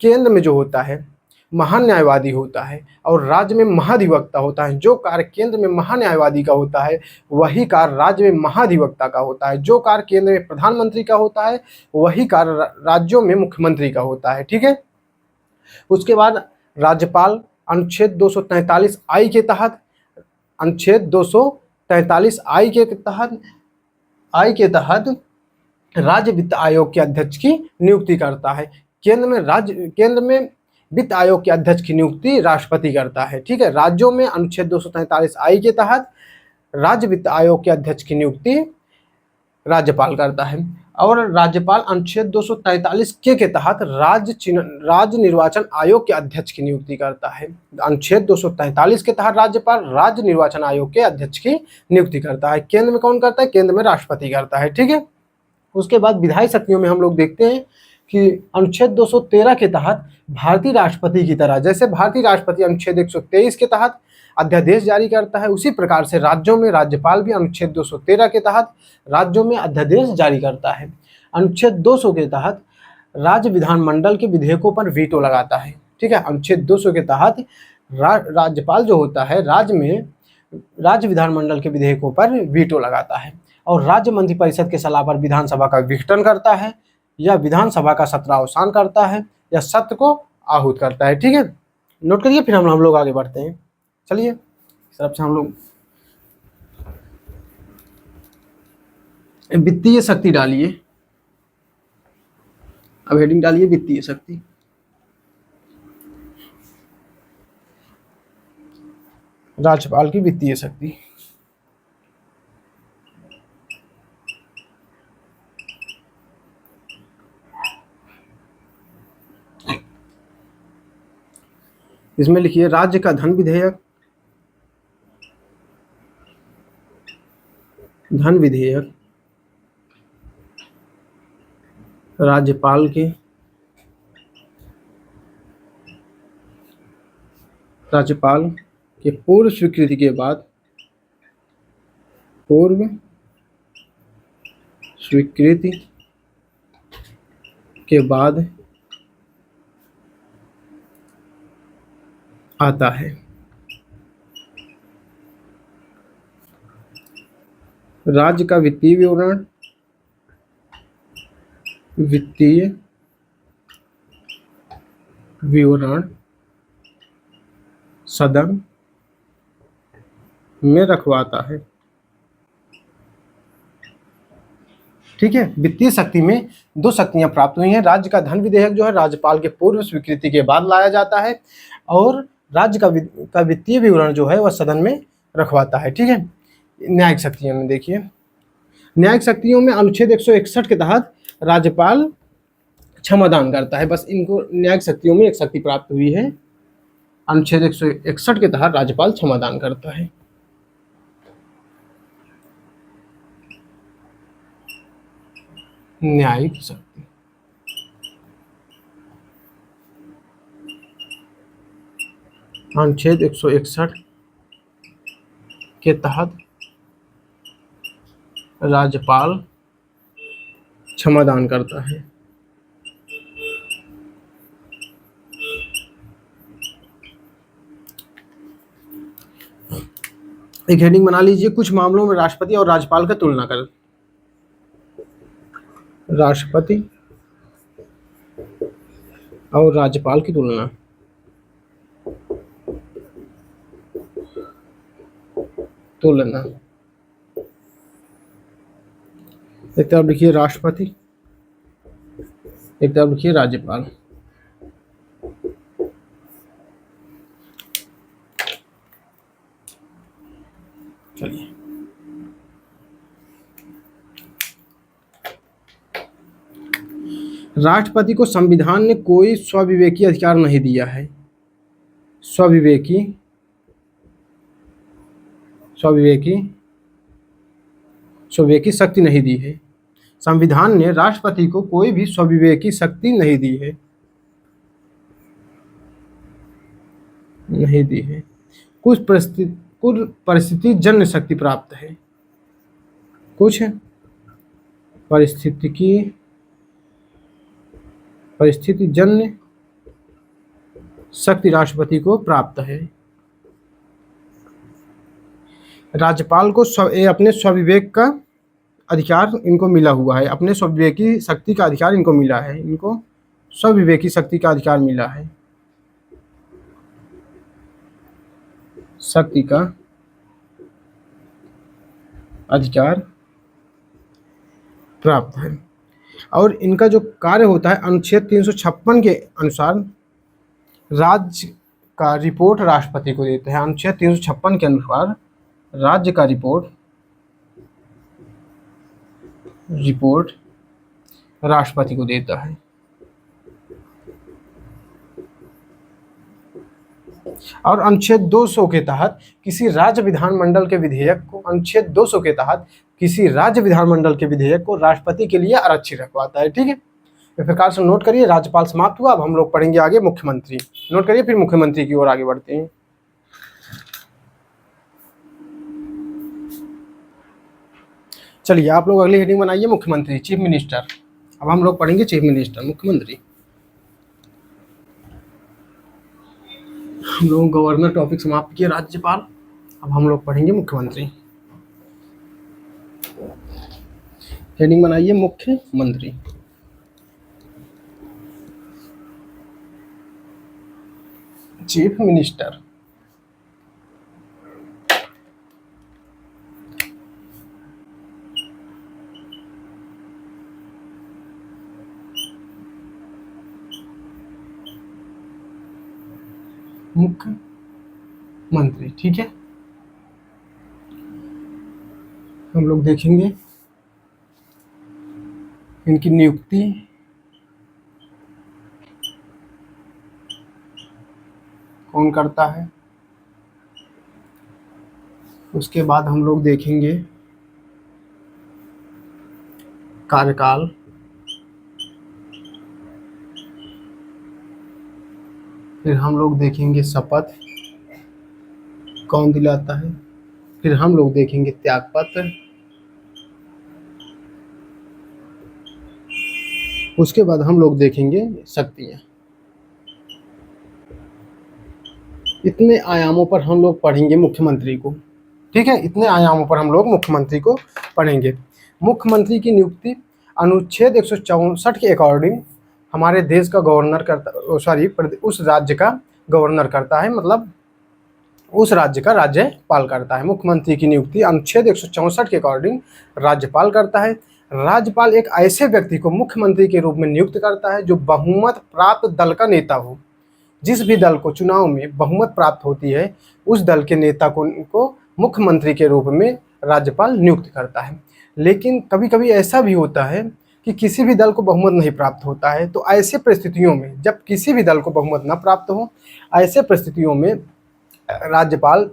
केंद्र में जो होता है महान्यायवादी होता है और राज्य में महाधिवक्ता होता है। जो कार्य केंद्र में महान्यायवादी का होता है वही कार्य राज्य में महाधिवक्ता का होता है। जो कार्य केंद्र में प्रधानमंत्री का होता है वही कार्य राज्यों में मुख्यमंत्री का होता है। ठीक है, उसके बाद राज्यपाल अनुच्छेद 243 आई के तहत राज्य वित्त आयोग के अध्यक्ष की नियुक्ति करता है। केंद्र में वित्त आयोग के अध्यक्ष की नियुक्ति राष्ट्रपति करता है। ठीक है, राज्यों में अनुच्छेद 243 आई के तहत राज्य वित्त आयोग के अध्यक्ष की नियुक्ति राज्यपाल करता है। और राज्यपाल अनुच्छेद 243 के तहत राज्य निर्वाचन आयोग के अध्यक्ष की नियुक्ति करता है। अनुच्छेद 243 के तहत राज्यपाल राज्य निर्वाचन आयोग के अध्यक्ष की नियुक्ति करता है। केंद्र में कौन करता है? केंद्र में राष्ट्रपति करता है। ठीक है, उसके बाद विधायी शक्तियों में हम लोग देखते हैं कि अनुच्छेद 213 के तहत भारतीय राष्ट्रपति की तरह, जैसे भारतीय राष्ट्रपति अनुच्छेद 123 के तहत अध्यादेश जारी करता है, उसी प्रकार से राज्यों में राज्यपाल भी अनुच्छेद 213 के तहत राज्यों में अध्यादेश जारी करता है। अनुच्छेद 200 के तहत राज्य विधानमंडल के विधेयकों पर वीटो लगाता है। ठीक है, अनुच्छेद 200 के तहत राज्यपाल जो होता है राज्य विधानमंडल के विधेयकों पर वीटो लगाता है और राज्य मंत्रिपरिषद के सलाह पर विधानसभा का विघटन करता है, या विधानसभा का सत्रावसान करता है, या सत्र को आहूत करता है। ठीक है, नोट करिए, फिर हम लोग आगे बढ़ते हैं। चलिए, इस तरफ से हम लोग वित्तीय शक्ति डालिए। अब हेडिंग डालिए वित्तीय शक्ति। राज्यपाल की वित्तीय शक्ति। इसमें लिखिए राज्य का धन विधेयक, राज्यपाल के पूर्व स्वीकृति के बाद आता है। राज्य का वित्तीय विवरण, वित्तीय विवरण सदन में रखवाता है। ठीक है, वित्तीय शक्ति में दो शक्तियां प्राप्त हुई हैं। राज्य का धन विधेयक जो है राज्यपाल के पूर्व स्वीकृति के बाद लाया जाता है, और राज्य का वित्तीय विवरण जो है वह सदन में रखवाता है। ठीक है, न्यायिक शक्तियों में देखिए, न्यायिक शक्तियों में अनुच्छेद 161 के तहत राज्यपाल क्षमादान करता है। बस इनको न्यायिक शक्तियों में एक शक्ति प्राप्त हुई है, अनुच्छेद 161 के तहत राज्यपाल क्षमादान करता है। न्यायिक शक्ति, अनुच्छेद 161 के तहत राज्यपाल क्षमादान करता है। एक हेडिंग बना लीजिए, कुछ मामलों में राष्ट्रपति और राज्यपाल का तुलना कर। राष्ट्रपति और राज्यपाल की तुलना। एक तरफ लिखिए राष्ट्रपति, एक तरफ लिखिए राज्यपाल। चलिए, राष्ट्रपति को संविधान ने कोई स्वविवेकी अधिकार नहीं दिया है। स्वविवेकी शक्ति नहीं दी है। संविधान ने राष्ट्रपति को कोई भी स्वविवेकी शक्ति नहीं दी है। कुछ परिस्थिति जन्य शक्ति प्राप्त है। कुछ परिस्थिति जन्य शक्ति राष्ट्रपति को प्राप्त है। राज्यपाल को अपने स्वविवेक का अधिकार इनको मिला हुआ है, अपने स्वविवेकी शक्ति का अधिकार इनको मिला है, इनको स्वविवेकी शक्ति का अधिकार मिला है, शक्ति का अधिकार प्राप्त है। और इनका जो कार्य होता है, अनुच्छेद 356 के अनुसार राज्य का रिपोर्ट राष्ट्रपति को देते हैं। अनुच्छेद 356 के अनुसार राज्य का रिपोर्ट राष्ट्रपति को देता है। और अनुच्छेद 200 के तहत किसी राज्य विधानमंडल के विधेयक को, अनुच्छेद 200 के तहत किसी राज्य विधानमंडल के विधेयक को राष्ट्रपति के लिए आरक्षित रखवाता है। ठीक है, इस प्रकार से नोट करिए। राज्यपाल समाप्त हुआ, अब हम लोग पढ़ेंगे आगे मुख्यमंत्री। नोट करिए, फिर मुख्यमंत्री की ओर आगे बढ़ते हैं। चलिए, आप लोग अगली हेडिंग बनाइए, मुख्यमंत्री, चीफ मिनिस्टर। अब हम लोग पढ़ेंगे चीफ मिनिस्टर, मुख्यमंत्री। हम लोग गवर्नर टॉपिक समाप्त किए, राज्यपाल। अब हम लोग पढ़ेंगे मुख्यमंत्री। हेडिंग बनाइए, मुख्यमंत्री। Chief minister. मुख्यमंत्री, ठीक है। हम लोग देखेंगे इनकी नियुक्ति, कौन करता है। उसके बाद हम लोग देखेंगे कार्यकाल, फिर हम लोग देखेंगे शपथ, कौन दिलाता है, फिर हम लोग देखेंगे त्यागपत्र, उसके बाद हम लोग देखेंगे शक्तियाँ। इतने आयामों पर हम लोग पढ़ेंगे मुख्यमंत्री को। ठीक है, इतने आयामों पर हम लोग मुख्यमंत्री को पढ़ेंगे। मुख्यमंत्री की नियुक्ति अनुच्छेद 164 के अकॉर्डिंग हमारे देश का गवर्नर करता, सॉरी, उस राज्य का गवर्नर करता है, मतलब उस राज्य का राज्यपाल करता है। मुख्यमंत्री की नियुक्ति अनुच्छेद 164 के अकॉर्डिंग राज्यपाल करता है। राज्यपाल एक ऐसे व्यक्ति को मुख्यमंत्री के रूप में नियुक्त करता है जो बहुमत प्राप्त दल का नेता हो। जिस भी दल को चुनाव में बहुमत प्राप्त होती है, उस दल के नेता को मुख्यमंत्री के रूप में राज्यपाल नियुक्त करता है। लेकिन कभी कभी ऐसा भी होता है कि किसी भी दल को बहुमत नहीं प्राप्त होता है, तो ऐसे परिस्थितियों में, जब किसी भी दल को बहुमत न प्राप्त हो, ऐसे परिस्थितियों में राज्यपाल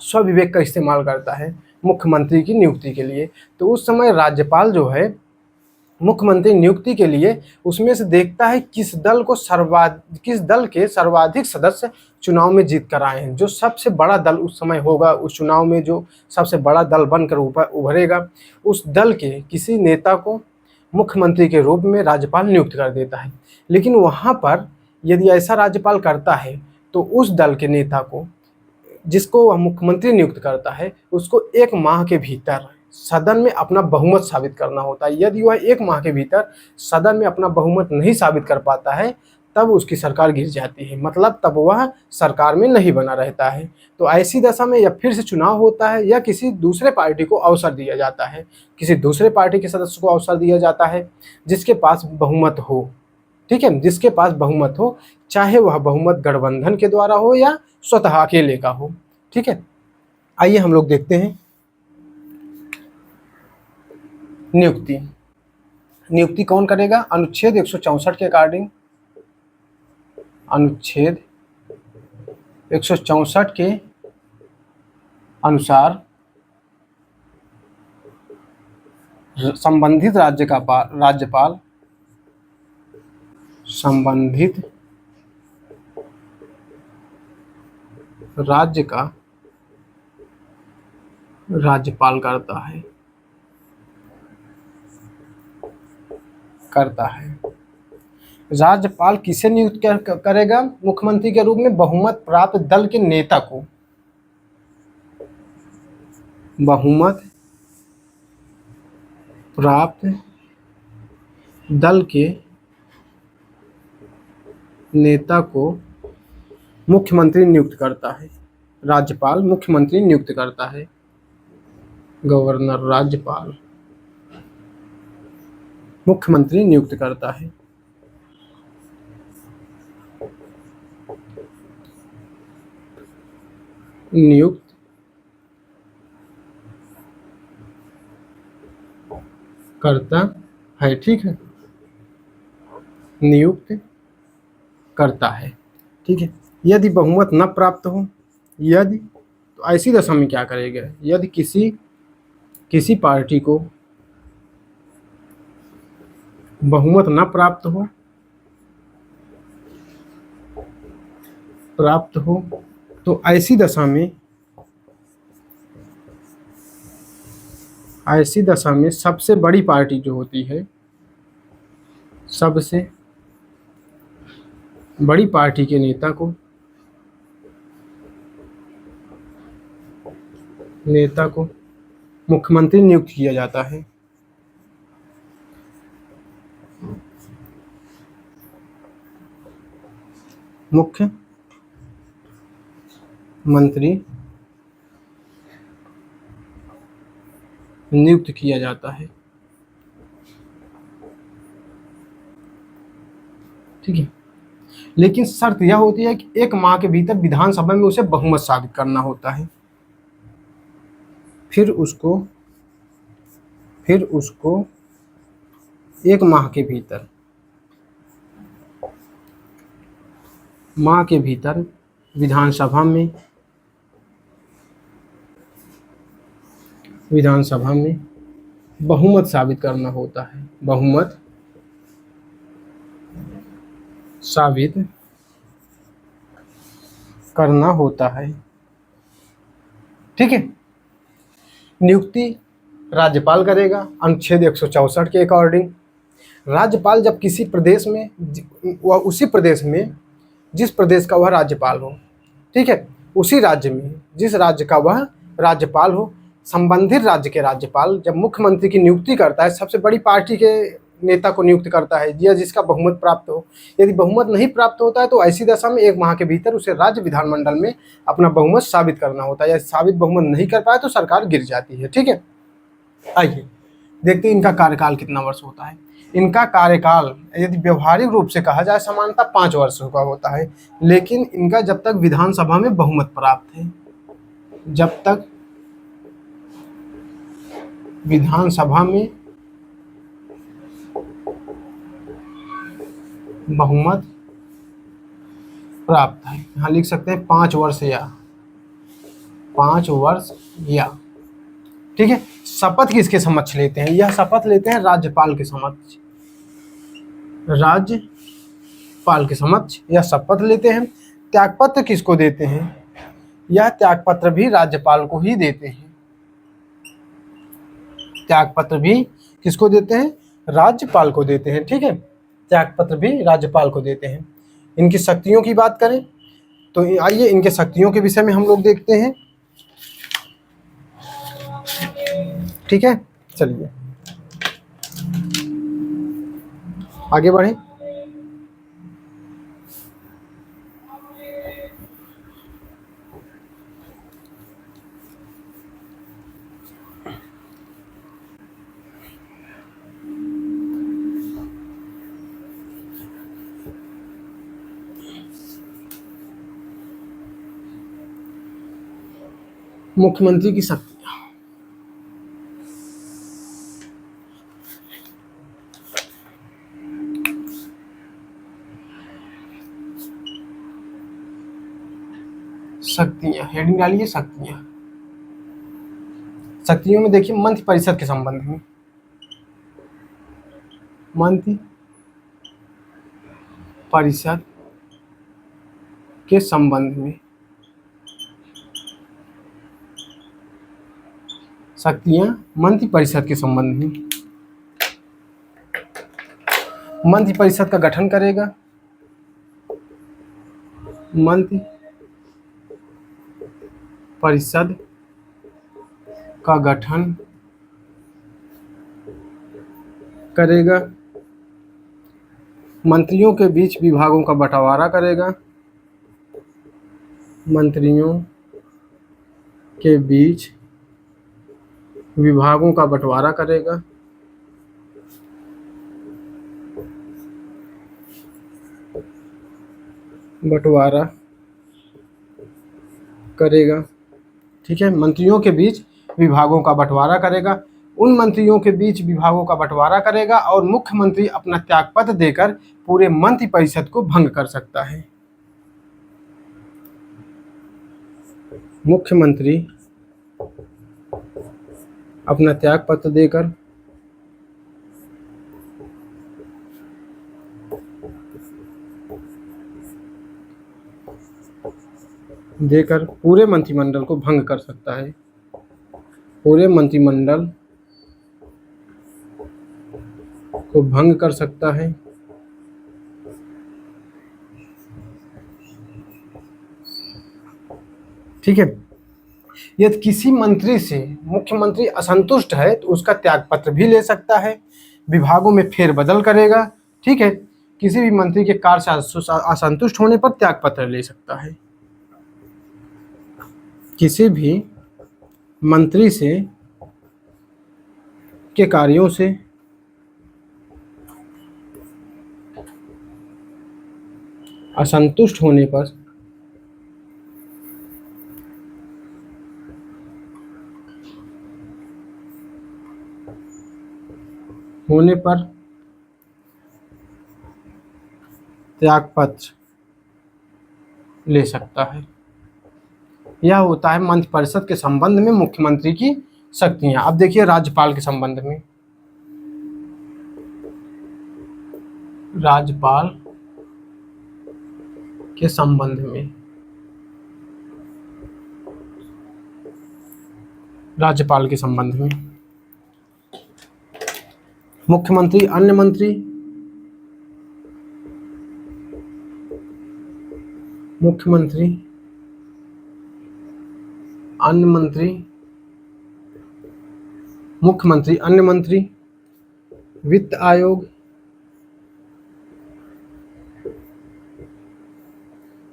स्वविवेक का इस्तेमाल करता है मुख्यमंत्री की नियुक्ति के लिए। तो उस समय राज्यपाल जो है मुख्यमंत्री नियुक्ति के लिए उसमें से देखता है किस दल के सर्वाधिक सदस्य चुनाव में जीत कर आए हैं। जो सबसे बड़ा दल उस समय होगा, उस चुनाव में जो सबसे बड़ा दल बनकर उभरेगा, उस दल के किसी नेता को मुख्यमंत्री के रूप में राज्यपाल नियुक्त कर देता है। लेकिन वहाँ पर यदि ऐसा राज्यपाल करता है तो उस दल के नेता को, जिसको वह मुख्यमंत्री नियुक्त करता है, उसको 1 माह के भीतर सदन में अपना बहुमत साबित करना होता है। यदि वह 1 माह के भीतर सदन में अपना बहुमत नहीं साबित कर पाता है, तब उसकी सरकार गिर जाती है, मतलब तब वह सरकार में नहीं बना रहता है। तो ऐसी दशा में या फिर से चुनाव होता है या किसी दूसरे पार्टी को अवसर दिया जाता है, किसी दूसरे पार्टी के सदस्य को अवसर दिया जाता है जिसके पास बहुमत हो। ठीक है, जिसके पास बहुमत हो, चाहे वह बहुमत गठबंधन के द्वारा हो या स्वतः अकेले का हो। ठीक है, आइए हम लोग देखते हैं नियुक्ति। नियुक्ति कौन करेगा? अनुच्छेद 164 के अकॉर्डिंग, अनुच्छेद 164 के अनुसार संबंधित राज्यपाल संबंधित राज्य का राज्यपाल करता है। राज्यपाल किसे नियुक्त करेगा मुख्यमंत्री के रूप में? बहुमत प्राप्त दल के नेता को। बहुमत प्राप्त दल के नेता को मुख्यमंत्री नियुक्त करता है। राज्यपाल मुख्यमंत्री नियुक्त करता है। गवर्नर राज्यपाल मुख्यमंत्री नियुक्त करता है। नियुक्त करता है। ठीक है, नियुक्त करता है। ठीक है, यदि बहुमत न प्राप्त हो, यदि, तो ऐसी दशा में क्या करेगा? यदि किसी पार्टी को बहुमत न प्राप्त हो तो ऐसी दशा में सबसे बड़ी पार्टी जो होती है, सबसे बड़ी पार्टी के नेता को मुख्यमंत्री नियुक्त किया जाता है। मुख्यमंत्री नियुक्त किया जाता है। ठीक है, लेकिन शर्त यह होती है कि 1 माह के भीतर विधानसभा में उसे बहुमत साबित करना होता है। फिर उसको 1 माह के भीतर विधानसभा में बहुमत साबित करना होता है। बहुमत साबित करना होता है। ठीक है, नियुक्ति राज्यपाल करेगा अनुच्छेद 164 के अकॉर्डिंग। राज्यपाल जब किसी प्रदेश में, वह उसी प्रदेश में जिस प्रदेश का वह राज्यपाल हो, ठीक है, उसी राज्य में जिस राज्य का वह राज्यपाल हो, संबंधित राज्य के राज्यपाल जब मुख्यमंत्री की नियुक्ति करता है, सबसे बड़ी पार्टी के नेता को नियुक्त करता है या जिसका बहुमत प्राप्त हो। यदि बहुमत नहीं प्राप्त होता है तो ऐसी दशा में 1 माह के भीतर उसे राज्य विधानमंडल में अपना बहुमत साबित करना होता है। या साबित बहुमत नहीं कर पाए तो सरकार गिर जाती है। ठीक है, आइए देखते हैं इनका कार्यकाल कितना वर्ष होता है। इनका कार्यकाल यदि व्यवहारिक रूप से कहा जाए सामान्यतः 5 वर्ष का होता है, लेकिन इनका जब तक विधानसभा में बहुमत प्राप्त है, जब तक विधानसभा में बहुमत प्राप्त है, यहाँ लिख सकते हैं 5 वर्ष या 5 वर्ष या। ठीक है, शपथ किसके समक्ष लेते हैं? यह शपथ लेते हैं राज्यपाल के समक्ष, राज्यपाल के समक्ष यह शपथ लेते हैं। त्यागपत्र किसको देते हैं? यह त्यागपत्र भी राज्यपाल को ही देते हैं। त्यागपत्र भी किसको देते हैं? राज्यपाल को देते हैं। ठीक है, त्यागपत्र भी राज्यपाल को देते हैं। इनकी शक्तियों की बात करें तो आइए इनके शक्तियों के विषय में हम लोग देखते हैं। ठीक है, चलिए आगे बढ़े। मुख्यमंत्री की शक्तियां। शक्तियां हेडिंग डालिए, शक्तियां। शक्तियों में देखिए मंत्रि परिषद के संबंध में, मंत्रि परिषद के संबंध में शक्तियां मंत्रि परिषद के संबंध में। मंत्रि परिषद का गठन करेगा, मंत्रि परिषद का गठन करेगा, मंत्रियों के बीच विभागों का बंटवारा करेगा, मंत्रियों के बीच विभागों का बंटवारा करेगा, बंटवारा करेगा। ठीक है, मंत्रियों के बीच विभागों का बंटवारा करेगा, उन मंत्रियों के बीच विभागों का बंटवारा करेगा और मुख्यमंत्री अपना त्यागपत्र देकर पूरे मंत्रि परिषद को भंग कर सकता है। मुख्यमंत्री अपना त्यागपत्र देकर पूरे मंत्रिमंडल को भंग कर सकता है, पूरे मंत्रिमंडल को भंग कर सकता है। ठीक है, यदि किसी मंत्री से मुख्यमंत्री असंतुष्ट है तो उसका त्यागपत्र भी ले सकता है, विभागों में फेरबदल करेगा। ठीक है, किसी भी मंत्री के कार्य से असंतुष्ट होने पर त्यागपत्र ले सकता है। किसी भी मंत्री से के कार्यों से असंतुष्ट होने पर त्यागपत्र ले सकता है। यह होता है मंत्रि परिषद के संबंध में मुख्यमंत्री की शक्तियां। अब देखिए राज्यपाल के संबंध में, राज्यपाल के संबंध में, राज्यपाल के संबंध में मुख्यमंत्री, अन्य मंत्री, मुख्यमंत्री अन्य मंत्री, मुख्यमंत्री, अन्य मंत्री, वित्त आयोग,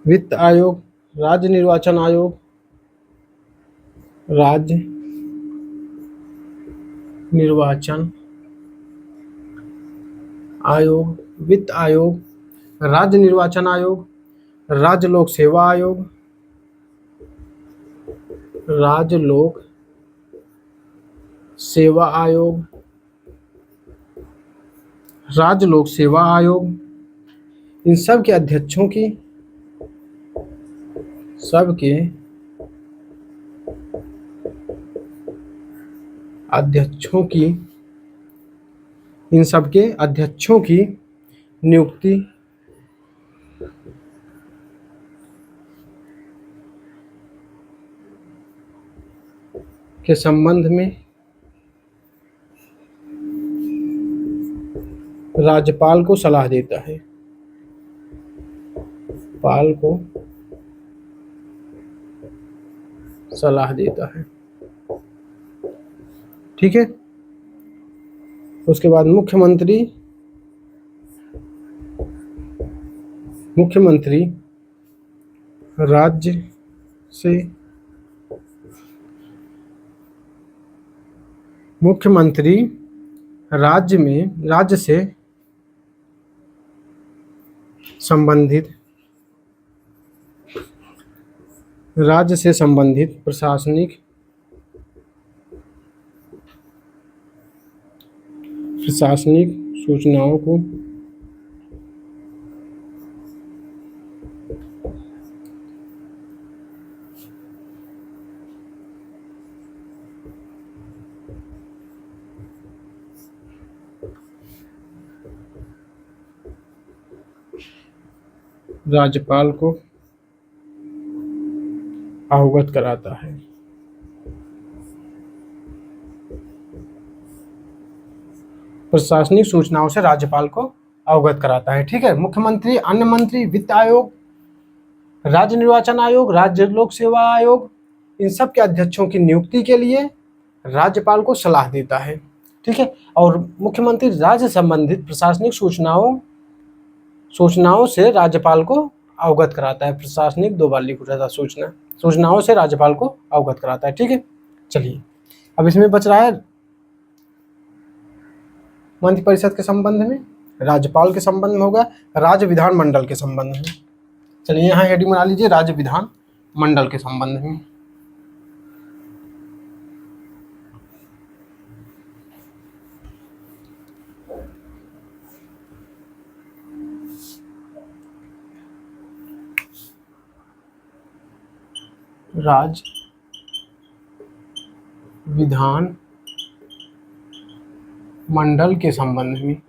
वित्त आयोग, राज्य निर्वाचन आयोग, राज्य निर्वाचन आयोग, वित्त आयोग, राज्य निर्वाचन आयोग, राज्य लोक सेवा आयोग, राज्य लोक सेवा आयोग, राज्य लोक सेवा आयोग, इन सब के अध्यक्षों की, सबके अध्यक्षों की, इन सब के अध्यक्षों की नियुक्ति के संबंध में राज्यपाल को सलाह देता है, पाल को सलाह देता है। ठीक है। उसके बाद मुख्यमंत्री, मुख्यमंत्री राज्य से, मुख्यमंत्री राज्य में, राज्य से संबंधित, राज्य से संबंधित प्रशासनिक सूचनाओं को राज्यपाल को अवगत कराता है। प्रशासनिक सूचनाओं से राज्यपाल को अवगत कराता है। ठीक है। मुख्यमंत्री, अन्य मंत्री, वित्त आयोग, राज्य निर्वाचन आयोग, राज्य लोक सेवा आयोग, इन सब के अध्यक्षों की नियुक्ति के लिए राज्यपाल को सलाह देता है। ठीक है। और मुख्यमंत्री राज्य संबंधित प्रशासनिक सूचनाओं से राज्यपाल को अवगत कराता है। प्रशासनिक 2 बार लिखा था, सूचनाओं से राज्यपाल को अवगत कराता है। ठीक है। चलिए, अब इसमें बच रहा है मंत्रिपरिषद के संबंध में, राज्यपाल के संबंध में होगा, राज्य विधानमंडल के संबंध में। चलिए यहाँ हेडिंग बना लीजिए, राज्य विधान मंडल के संबंध में। राज्य विधान मंडल के संबंध में,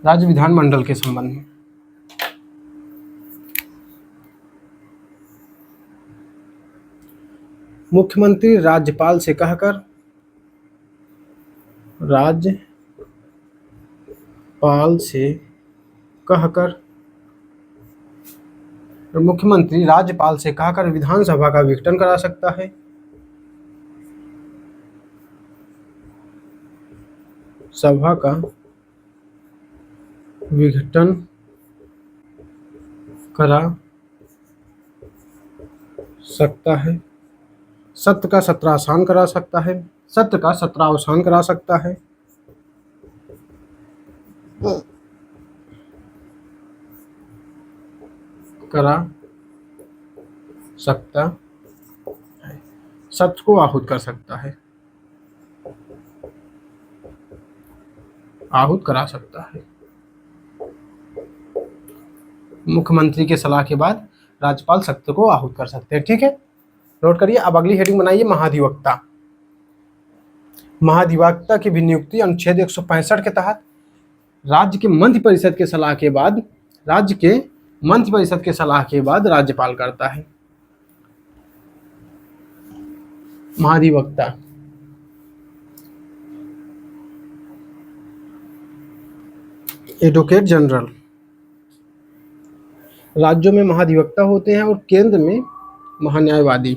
राज्य विधान मंडल के संबंध में। मुख्यमंत्री राज्यपाल से कहकर, राज्यपाल से कहकर, मुख्यमंत्री राज्यपाल से कहकर विधानसभा का विघटन करा सकता है, सभा का विघटन करा सकता है, सत्र का सत्रावसान करा सकता है, सत्र का सत्रावसान करा सकता है, करा सकता है, सत्र को आहूत कर सकता है, आहूत करा सकता है। मुख्यमंत्री के सलाह के बाद राज्यपाल सत्र को आहूत कर सकते हैं। ठीक है, नोट करिए। अब अगली हेडिंग बनाइए, महाधिवक्ता। महाधिवक्ता की भी नियुक्ति अनुच्छेद 165 के तहत राज्य के मंत्रिपरिषद के सलाह के बाद, राज्य के मंत्रिपरिषद के सलाह के बाद राज्यपाल करता है। महाधिवक्ता एडवोकेट जनरल, राज्यों में महाधिवक्ता होते हैं और केंद्र में महान्यायवादी।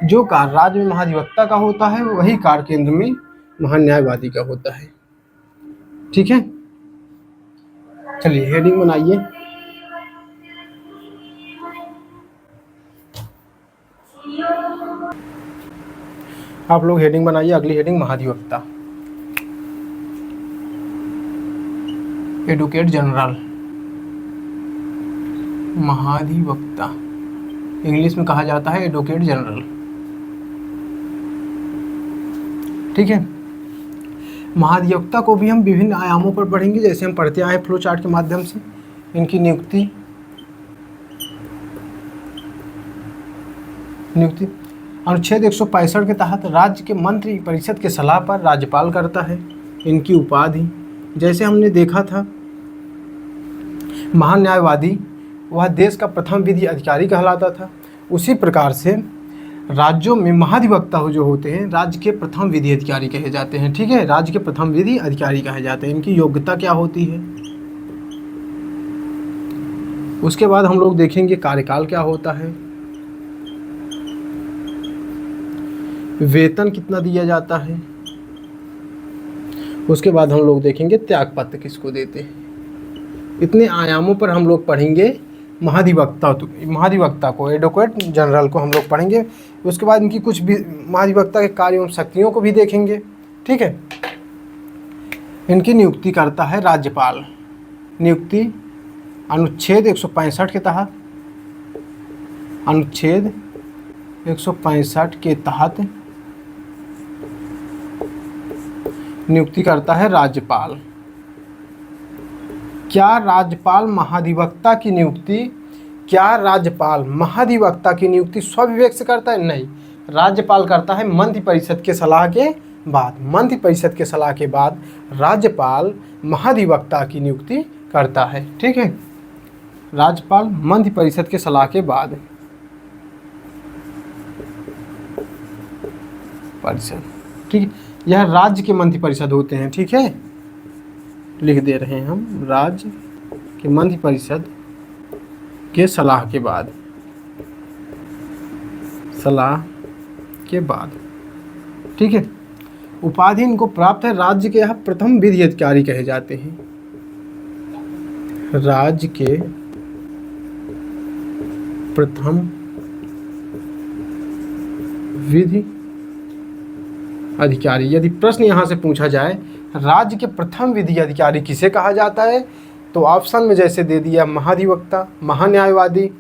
जो कार्य राज्य में महाधिवक्ता का होता है वही कार्य केंद्र में महान्यायवादी का होता है। ठीक है, चलिए हेडिंग बनाइए। आप लोग हेडिंग बनाइए। अगली हेडिंग महाधिवक्ता। एडवोकेट जनरल, महाधिवक्ता इंग्लिश में कहा जाता है एडवोकेट जनरल। ठीक है, महाधिवक्ता को भी हम विभिन्न आयामों पर पढ़ेंगे, जैसे हम पढ़ते आए फ्लो चार्ट के माध्यम से। इनकी नियुक्ति अनुच्छेद 165 के तहत राज्य के मंत्री परिषद के सलाह पर राज्यपाल करता है। इनकी उपाधि, जैसे हमने देखा था महान्यायवादी वह देश का प्रथम विधि अधिकारी कहलाता था, उसी प्रकार से राज्यों में महाधिवक्ता जो होते हैं राज्य के प्रथम विधि अधिकारी कहे जाते हैं। ठीक है, राज्य के प्रथम विधि अधिकारी कहे जाते हैं। इनकी योग्यता क्या होती है, उसके बाद हम लोग देखेंगे कार्यकाल क्या होता है, वेतन कितना दिया जाता है, उसके बाद हम लोग देखेंगे त्यागपत्र किसको देते हैं। इतने आयामों पर हम लोग पढ़ेंगे महाधिवक्ता को, एडवोकेट जनरल को हम लोग पढ़ेंगे। उसके बाद इनकी कुछ भी महाधिवक्ता के कार्यों एवं शक्तियों को भी देखेंगे। ठीक है, इनकी नियुक्ति करता है राज्यपाल। नियुक्ति अनुच्छेद 165 के तहत, अनुच्छेद 165 के तहत नियुक्ति करता है राज्यपाल। क्या राज्यपाल महाधिवक्ता की नियुक्ति स्वविवेक से करता है? नहीं, राज्यपाल करता है मंत्रि परिषद के सलाह के बाद। मंत्रि परिषद के सलाह के बाद राज्यपाल महाधिवक्ता की नियुक्ति करता है। ठीक है, राज्यपाल मंत्रि परिषद के सलाह के बाद परिषद। ठीक है, यह राज्य के मंत्रि परिषद होते हैं। ठीक है, लिख दे रहे हैं हम, राज्य के मंत्रि परिषद के सलाह के बाद, सलाह के बाद। ठीक है, उपाधि इनको प्राप्त है, राज्य के यहाँ प्रथम विधि अधिकारी कहे जाते हैं। राज्य के प्रथम विधि अधिकारी। यदि प्रश्न यहाँ से पूछा जाए राज्य के प्रथम विधि अधिकारी किसे कहा जाता है, तो ऑप्शन में जैसे दे दिया महाधिवक्ता, महान्यायवादी,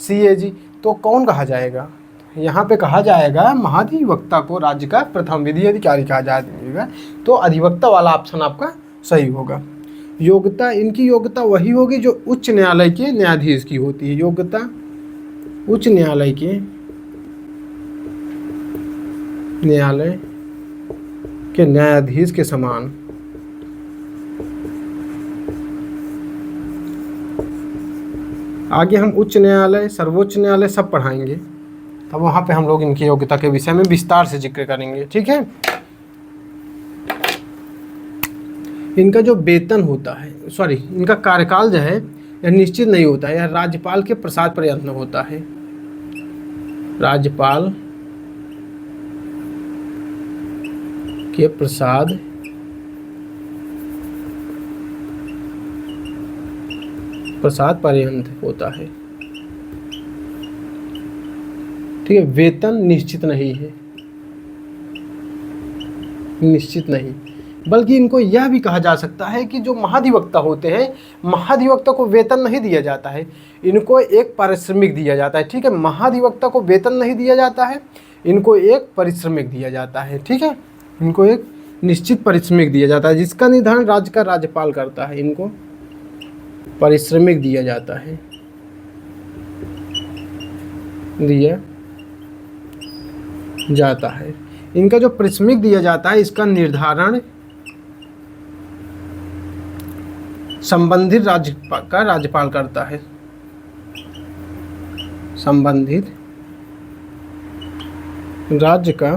सीएजी, तो कौन कहा जाएगा? यहाँ पे कहा जाएगा महाधिवक्ता को राज्य का प्रथम विधि अधिकारी कहा जाएगा। तो अधिवक्ता वाला ऑप्शन आपका सही होगा। योग्यता, इनकी योग्यता वही होगी जो उच्च न्यायालय के न्यायाधीश की होती है। योग्यता उच्च न्यायालय के न्यायाधीश के समान। आगे हम उच्च न्यायालय, सर्वोच्च न्यायालय सब पढ़ाएंगे, तब वहाँ पे हम लोग इनकी योग्यता के विषय में विस्तार से जिक्र करेंगे। ठीक है, इनका जो वेतन होता है, इनका कार्यकाल जो है यह निश्चित नहीं होता है, यह राज्यपाल के प्रसाद पर यत्न होता है। राज्यपाल के प्रसाद पर्यंत होता है। ठीक है, वेतन निश्चित नहीं, बल्कि इनको यह भी कहा जा सकता है कि जो महाधिवक्ता होते हैं, महाधिवक्ता को वेतन नहीं दिया जाता है, इनको एक पारिश्रमिक दिया जाता है। ठीक है, महाधिवक्ता को वेतन नहीं दिया जाता है, इनको एक पारिश्रमिक दिया जाता है। ठीक है, इनको एक निश्चित पारिश्रमिक दिया जाता है, जिसका निर्धारण राज्य का राज्यपाल करता है। इनको पारिश्रमिक दिया जाता है, इनका जो पारिश्रमिक दिया जाता है, इसका निर्धारण संबंधित राज्य का राज्यपाल करता है। संबंधित राज्य का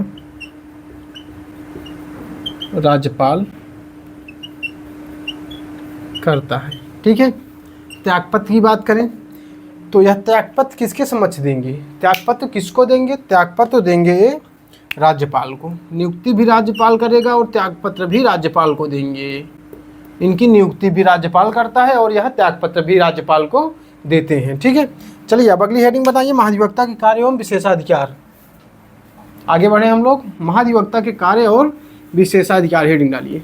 राज्यपाल करता है। ठीक है, त्यागपत्र की बात करें तो यह त्यागपत्र किसके समक्ष देंगे? त्यागपत्र किसको देंगे? त्यागपत्र देंगे राज्यपाल को। नियुक्ति भी राज्यपाल करेगा और त्यागपत्र भी राज्यपाल को देंगे। इनकी नियुक्ति भी राज्यपाल करता है और यह त्यागपत्र भी राज्यपाल को देते हैं। ठीक है, चलिए अब अगली हेडिंग बताइए, महाधिवक्ता के कार्य एवं विशेषाधिकार। आगे बढ़े हम लोग, महाधिवक्ता के कार्य और विशेषाधिकार हेडिंग डालिए।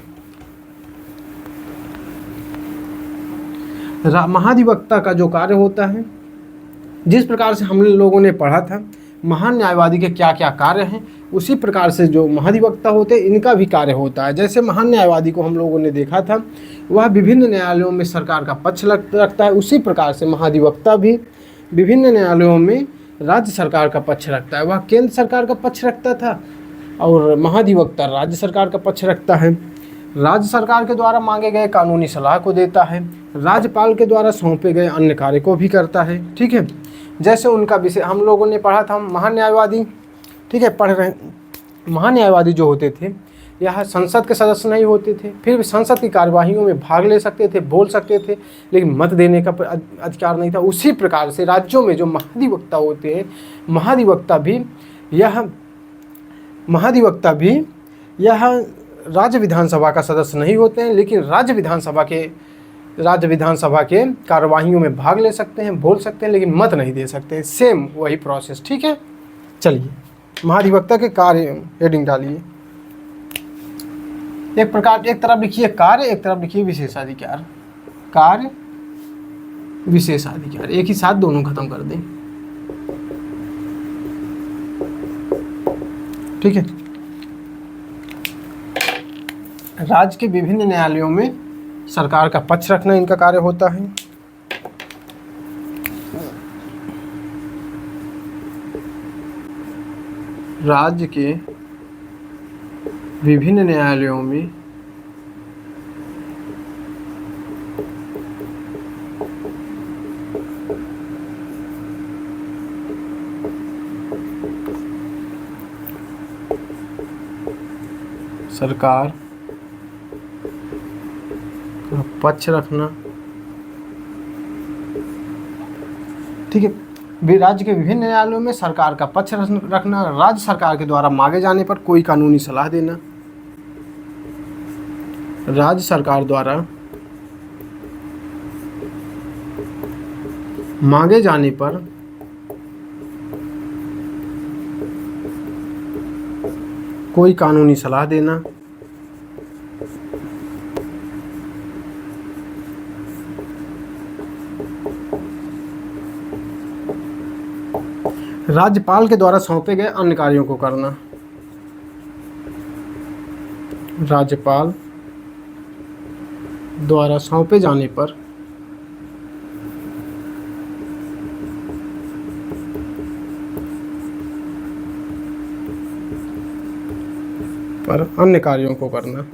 महाधिवक्ता का जो कार्य होता है, जिस प्रकार से हम लोगों ने पढ़ा था महान न्यायवादी के क्या क्या कार्य हैं, उसी प्रकार से जो महाधिवक्ता होते हैं इनका भी कार्य होता है। जैसे महान न्यायवादी को हम लोगों ने देखा था, वह विभिन्न न्यायालयों में सरकार का पक्ष रखता है, उसी प्रकार से महाधिवक्ता भी विभिन्न न्यायालयों में राज्य सरकार का पक्ष रखता है। वह केंद्र सरकार का पक्ष रखता था और महाधिवक्ता राज्य सरकार का पक्ष रखता है। राज्य सरकार के द्वारा मांगे गए कानूनी सलाह को देता है, राज्यपाल के द्वारा सौंपे गए अन्य कार्य को भी करता है। ठीक है, जैसे उनका विषय हम लोगों ने पढ़ा था, महान न्यायवादी, ठीक है, पढ़ रहे हैं, महान न्यायवादी जो होते थे यह संसद के सदस्य नहीं होते थे, फिर भी संसद की कार्यवाहियों में भाग ले सकते थे, बोल सकते थे, लेकिन मत देने का अधिकार नहीं था। उसी प्रकार से राज्यों में जो महाधिवक्ता होते हैं, महाधिवक्ता भी यह राज्य विधानसभा का सदस्य नहीं होते हैं, लेकिन राज्य विधानसभा के कार्यवाहियों में भाग ले सकते हैं, बोल सकते हैं, लेकिन मत नहीं दे सकते। सेम वही प्रोसेस। ठीक है, चलिए महाधिवक्ता के कार्य हेडिंग डालिए। एक तरफ लिखिए कार्य, एक तरफ लिखिए विशेषाधिकार। कार्य विशेषाधिकार एक ही साथ दोनों खत्म कर दें। ठीक है, राज्य के विभिन्न न्यायालयों में सरकार का पक्ष रखना इनका कार्य होता है। राज्य के विभिन्न न्यायालयों में सरकार का पक्ष रखना। ठीक है, राज्य के विभिन्न न्यायालयों में सरकार का पक्ष रखना, राज्य सरकार के द्वारा मांगे जाने पर कोई कानूनी सलाह देना, राज्य सरकार द्वारा मांगे जाने पर कोई कानूनी सलाह देना, राज्यपाल के द्वारा सौंपे गए अन्य कार्यों को करना। राज्यपाल द्वारा सौंपे जाने पर अन्य कार्यों को करना।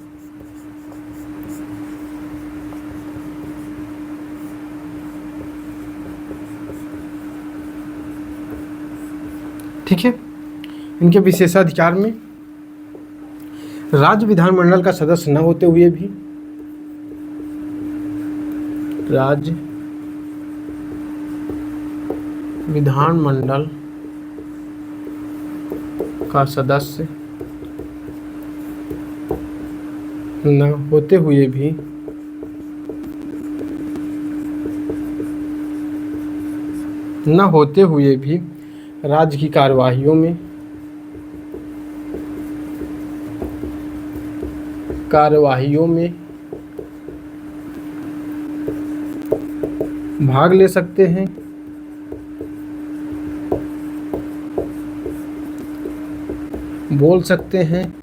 ठीक है, इनके विशेषाधिकार में राज्य विधानमंडल का सदस्य न होते हुए भी राज्य विधानमंडल का सदस्य न होते हुए भी राज्य की कार्यवाहियों में भाग ले सकते हैं, बोल सकते हैं,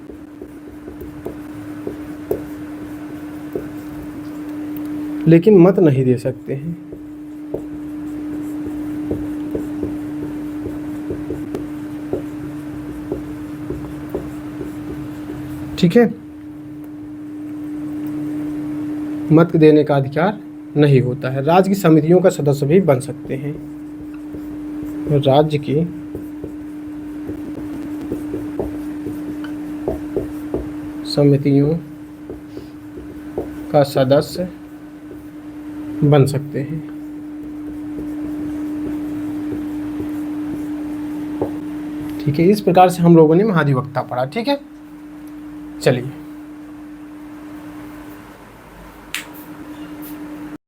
लेकिन मत नहीं दे सकते हैं। ठीक है, मत देने का अधिकार नहीं होता है। राज्य की समितियों का सदस्य भी बन सकते हैं। राज्य की समितियों का सदस्य बन सकते हैं। ठीक है, इस प्रकार से हम लोगों ने महाधिवक्ता पढ़ा। ठीक है, चलिए।